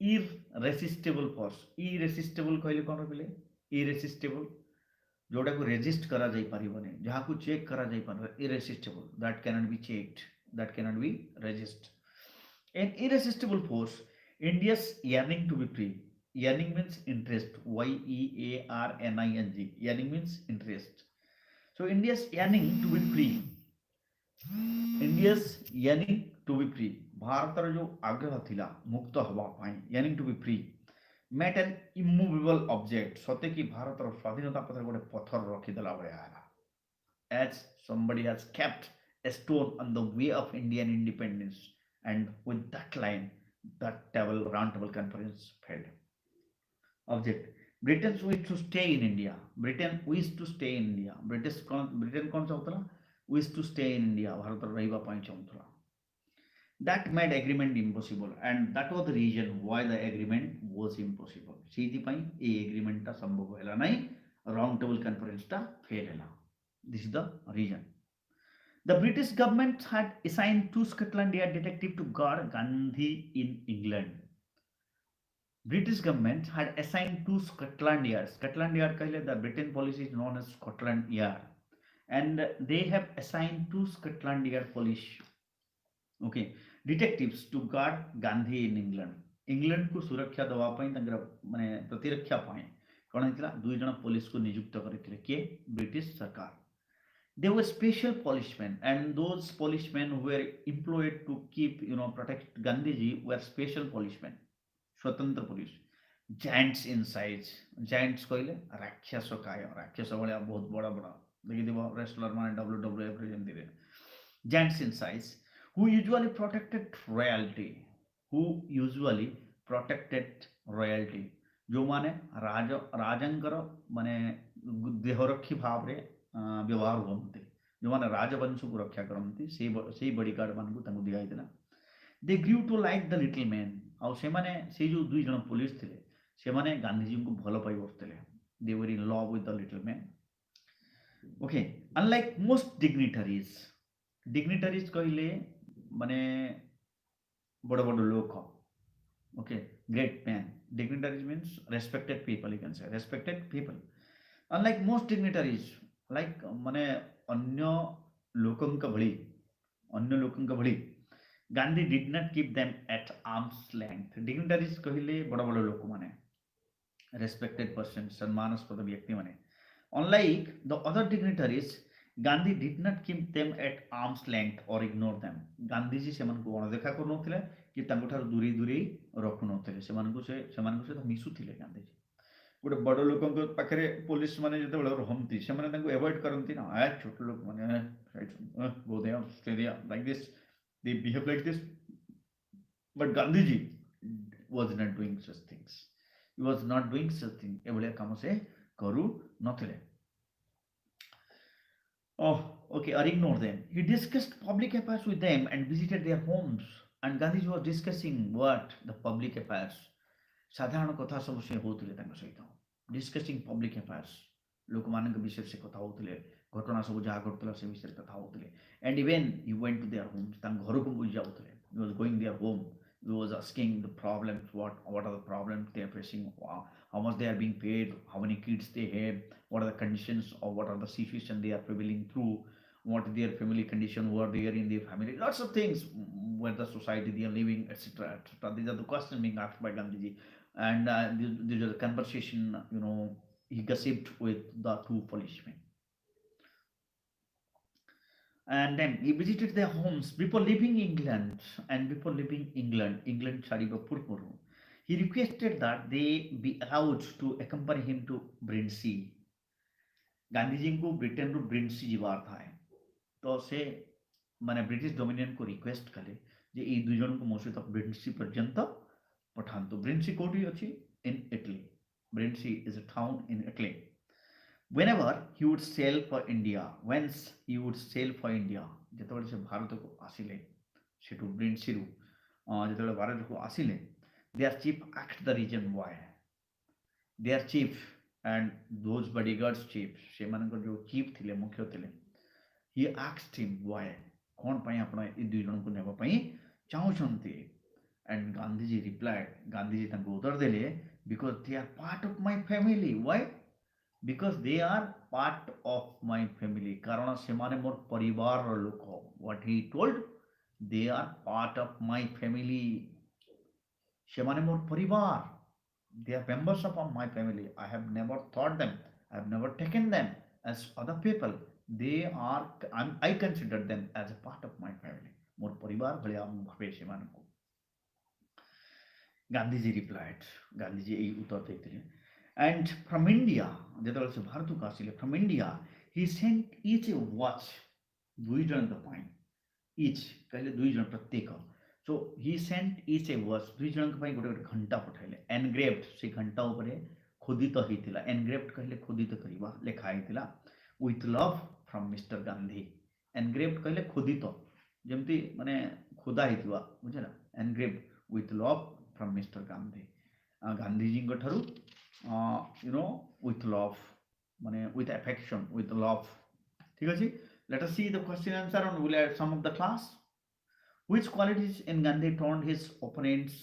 irresistible force. Irresistible कहले कोन बोले? Irresistible जोड़ा को रेजिस्ट करा जाई पारिबने, जहाँ को चेक करा जाई पार. Irresistible, that cannot be checked, that cannot be resist. An irresistible force, India's yearning to be free. Yearning means interest. YEARNING. Yearning means interest. So India's yearning to be free. India's yearning to be free. Bharat जो आग्रह थिला मुक्त हवा पाई, yearning to be free. met an immovable object ସତେ କି ଭାରତର ସ୍ୱାଧୀନତା ପଥରେ ଗୋଟେ ପଥର ରଖିଦେଲା ଭଳିଆ ହେଲା, as somebody has kept a stone on the way of Indian independence, and with that line that table round table conference failed. Object, Britain wished to stay in India. Britain wished to stay in India. Britain कौन चाहूला, wished to stay in India, ଭାରତରେ ରହିବା ପାଇଁ ଚାହୁଁଥିଲା. That made agreement impossible, and that was the reason why the agreement was impossible. ସେଇଥିପାଇଁ এই agreementଟା ସମ୍ଭବ ହେଲା ନାହିଁ, round table conferenceଟା fail ହେଲା. This is the reason. The British government had assigned two Scotland Yard detectives to guard Gandhi in England. British government had assigned two Scotland Yard. Scotland Yard kahle, the Britain police is known as Scotland Yard, and they have assigned two Scotland Yard police, okay, detectives to guard Gandhi in England. England को सुरक्षा दवा ପାଇଁ ତାଙ୍କର ମାନେ ପ୍ରତିରକ୍ଷା ପାଇଁ କ'ଣ ହେଇଥିଲା, ଦୁଇ ଜଣ ପୋଲିସକୁ ନିଯୁକ୍ତ କରିଥିଲେ, କିଏ, ବ୍ରିଟିଶ ସରକାର. They were special policemen, and those policemen who were employed to keep, protect Gandhiji were special policemen, स्वतंत्र police. Giants in size. Giants କହିଲେ ରାକ୍ଷସ କାୟ, ରାକ୍ଷସ ଭଳିଆ ବହୁତ ବଡ଼ ବଡ଼ ଦେଖିଥିବ wrestler ମାନେ WWF ରେ ଯେମିତିରେ. Giants in size who usually protected royalty, who usually protected royalty, ଯେଉଁମାନେ ରାଜାଙ୍କର ମାନେ ଦେହରକ୍ଷୀ ଭାବରେ ବ୍ୟବହାର ହୁଅନ୍ତି, ଯେଉଁମାନେ ରାଜବଂଶକୁ ରକ୍ଷା କରନ୍ତି, ସେଇ ବଡିଗାର୍ଡ ମାନଙ୍କୁ ତାଙ୍କୁ ଦିଆଯାଇଥିଲା. They grew to like the little man. ଆଉ ସେମାନେ ସେଇ ଯେଉଁ ଦୁଇ ଜଣ ପୋଲିସ ଥିଲେ, ସେମାନେ ଗାନ୍ଧିଜୀଙ୍କୁ ଭଲ ପାଇ ବସୁଥିଲେ. They were in love with the little man. Okay, unlike most dignitaries, dignitaries କହିଲେ ମାନେ ବଡ଼ ବଡ଼ ଲୋକ, okay, great man. Dignitaries means respected people, you can say respected people. Unlike most dignitaries, like ମାନେ ଅନ୍ୟ ଲୋକଙ୍କ ଭଳି, ଅନ୍ୟ ଲୋକଙ୍କ ଭଳି Gandhi did not keep them at arm's length. Dignitaries କହିଲେ ବଡ଼ ବଡ଼ ଲୋକମାନେ, respected persons, ସମ୍ମାନସ୍ପଦ ବ୍ୟକ୍ତିମାନେ. Unlike the other dignitaries, Gandhi did not keep them at arm's length or ignore them. Gandhiji ସେମାନଙ୍କୁ ଅଣଦେଖା କରୁନଥିଲେ କି ତାଙ୍କଠାରୁ ଦୂରେଇ ଦୂରେଇ ରଖୁନଥିଲେ, ସେମାନଙ୍କ ସହିତ ମିଶୁଥିଲେ ଗାନ୍ଧିଜୀ. ଗୋଟେ ବଡ଼ ଲୋକଙ୍କ ପାଖରେ ପୋଲିସ ମାନେ ଯେତେବେଳେ ରହନ୍ତି, ସେମାନେ ତାଙ୍କୁ ଏଭଏଡ୍ କରନ୍ତି ନା, ଛୋଟ ଲୋକମାନେ go there, stay there, like this, they behave like this. But Gandhiji was not doing such things. He was not doing such things. ଏଭଳିଆ କାମ ସେ କରୁ ନଥିଲେ. Oh, okay, or ignore them. He discussed public affairs with them and visited their homes. And Gandhiji was discussing what? The public affairs. ସାଧାରଣ କଥା ସବୁ ସେ ହେଉଥିଲେ ତାଙ୍କ ସହିତ. Discussing public affairs. ଲୋକମାନଙ୍କ ବିଷୟରେ ସେ କଥା ହେଉଥିଲେ, ଘଟଣା ସବୁ ଯାହା ଘଟୁଥିଲା ସେ ବିଷୟରେ କଥା ହେଉଥିଲେ. And even he went to their homes. ତାଙ୍କ ଘରକୁ ବୁଲି ଯାଉଥିଲେ. He was going their home. He was asking the problems, what are the problems they are facing, how much they are being paid, how many kids they have, what are the conditions or what are the situation they are prevailing through, what is their family condition, who are there in their family, lots of things, where the society they are living, etc., etc. These are the questions being asked by Gandhiji, and these are the conversation, he gossiped with the two policemen. And then he visited their homes before leaving England. And before leaving England ଛାଡ଼ିବା ପୂର୍ବରୁ, he requested that they be allowed to accompany him to Brindisi. ଗାନ୍ଧିଜୀଙ୍କୁ ବ୍ରିଟେନରୁ ବ୍ରିଣ୍ଡସି ଯିବାର ଥାଏ, ତ ସେ ମାନେ British ଡୋମିନିୟନକୁ request କଲେ ଯେ ଏଇ ଦୁଇ ଜଣଙ୍କୁ ମୋ ସହିତ ବ୍ରିଣ୍ଡସି ପର୍ଯ୍ୟନ୍ତ ପଠାନ୍ତୁ. ବ୍ରିଣ୍ଡସି କୋଉଠି ଅଛି? In Italy. Brindisi is a town in Italy. Whenever he would sail for India, whence he would sail for India, ଯେତେବେଳେ ସେ ଭାରତକୁ ଆସିଲେ, ସେଠୁ ବ୍ରିଣ୍ଡସିରୁ ଯେତେବେଳେ ଭାରତକୁ ଆସିଲେ, their chief asked the reason why. Their chief and those bodyguards chief, ସେମାନଙ୍କର ଯେଉଁ chief ଥିଲେ, ମୁଖ୍ୟ ଥିଲେ, he asked him why, କ'ଣ ପାଇଁ ଆପଣ ଏ ଦୁଇ ଜଣଙ୍କୁ ନେବା ପାଇଁ ଚାହୁଁଛନ୍ତି? And Gandhiji replied, ଗାନ୍ଧିଜୀ ତାଙ୍କୁ ଉତ୍ତର ଦେଲେ, because they are part of my family. Why? Because they are part of my family. କାରଣ ସେମାନେ ମୋର ପରିବାରର ଲୋକ. What he told, they are part of my family. ସେମାନେ ମୋର ପରିବାର. They are members of my family. I have never thought them, I have never taken them as other people. They are, I consider them as a part of my family. ମୋର ପରିବାର ଭଳିଆ ମୁଁ ଭାବେ ସେମାନଙ୍କୁ. Gandhiji replied. Gandhiji এই উত্তর দিয়েছিলেন। And from India, যেତେବେଳେ ସେ ଭାରତକୁ ଆସିଲେ, from India, he sent each a watch, ଦୁଇ ଜଣଙ୍କ ପାଇଁ, each କହିଲେ ଦୁଇ ଜଣ ପ୍ରତ୍ୟେକ। So he sent each a watch, ଦୁଇ ଜଣଙ୍କ ପାଇଁ ଗୋଟେ ଗୋଟେ ଘଣ୍ଟା ପଠାଇଲେ। Engraved, ସେ ଘଣ୍ଟା ଉପରେ ଖୋଦିତ ହେଇଥିଲା। Engraved କହିଲେ ଖୋଦିତ କରିବା, ଲେଖା ହେଇଥିଲା। With love from Mr. Gandhi. Engraved କହିଲେ ଖୋଦିତ, ଯେମିତି ମାନେ ଖୋଦା ହେଇଥିବା, ବୁଝିଲା? Engraved with love from Mr. Gandhi. ଗାନ୍ଧିଜୀଙ୍କ ଠାରୁ you know, with love, ମାନେ with affection, with love। ঠিক ଅଛି? Let us see the question answer and we'll add some of the class. Which qualities in Gandhi turned his opponents,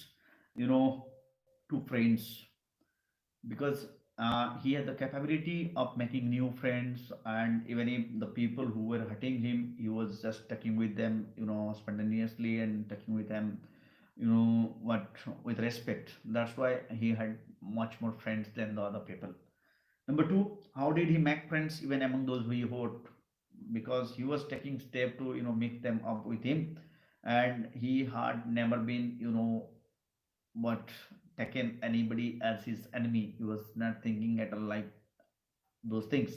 to friends? Because he had the capability of making new friends, and even if the people who were hurting him, he was just talking with them, spontaneously, and talking with them, what, with respect. That's why he had much more friends than the other people. Number two, how did he make friends even among those who he hurt? Because he was taking step to mix them up with him, and he had never been what, taken anybody as his enemy. He was not thinking at all like those things.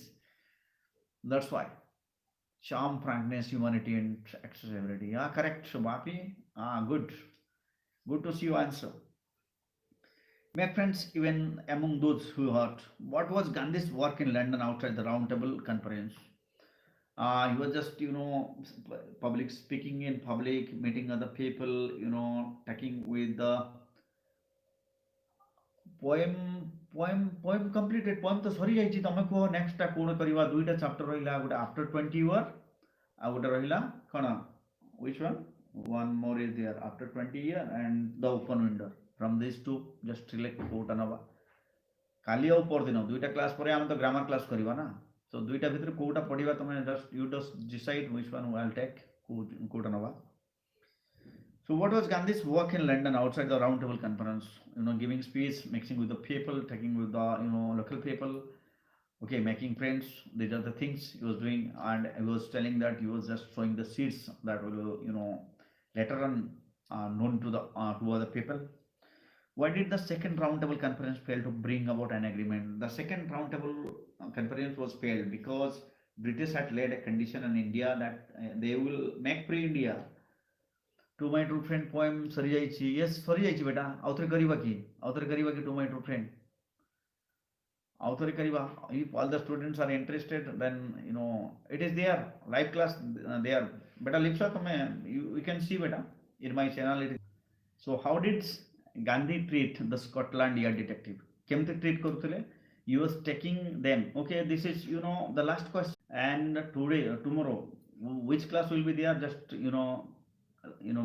That's why charm, frankness, humanity, and accessibility. Ah, correct, Shubapi. Ah, good to see you answer. Make friends even among those who hurt. What was Gandhi's work in London outside the Round Table Conference? He was just, public speaking in public, meeting other people, talking with the poem, poem completed। poem ତ ସରି ଯାଇଛି। ତମେ କୁହ ନେକ୍ସଟଟା କୋଣ କରିବା? ଦୁଇଟା chapter ରହିଲା, ଗୋଟେ after 20 year ଆଉ ଗୋଟେ ରହିଲା କ'ଣ? which one? One more is there, after 20 year and the open window। from these two just select କୋଉଟା ନବା। କାଲି ଆଉ ପରଦିନ ଦୁଇଟା କ୍ଲାସ୍ ପରେ ଆମେ ତ ଗ୍ରାମାର କ୍ଲାସ୍ କରିବା ନା। so ଦୁଇଟା ଭିତରୁ କୋଉଟା ପଢିବା ତମେ just decide which one I'll take, କୋଉଟା ନବା। So what was Gandhi's work in London outside the Round Table Conference? Giving speech, mixing with the people, taking with the local people, okay, making friends. These are the things he was doing, and he was telling that he was just sowing the seeds that will later on known to the to other people. Why did the second Roundtable Conference fail to bring about an agreement? The second Roundtable Conference was failed because British had laid a condition on India that they will make free India। To my true friend poem सरी जाइए। Yes सरी जाइए बेटा, आउथरे करिवा कि to my true friend आउथरे करिवा। if all the students are interested, then it is there live class there बेटा। लिप्सा तुम्हें you can see बेटा in my channel it is। so how did Gandhi treat the Scotland Yard detective? केमते treat करुଥିଲେ? He was taking them, okay, this is the last question, and today tomorrow which class will be there? Just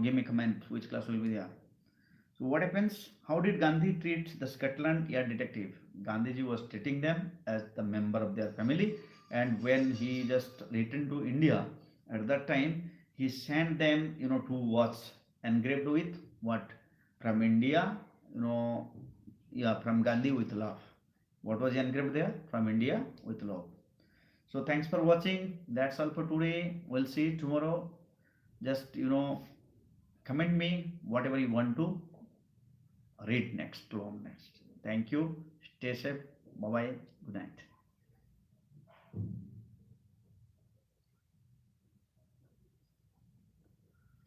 give me comment which class will be there। so what happens? How did Gandhi treat the Scotland Yard detective? Gandhiji was treating them as the member of their family, and when he just returned to India, at that time he sent them two watch engraved with what? From India, yeah, from Gandhi with love। what was engraved there? From India with love। so thanks for watching. That's all for today. We'll see you tomorrow। just comment me whatever you want to read next, to next। thank you, stay safe, bye bye, good night।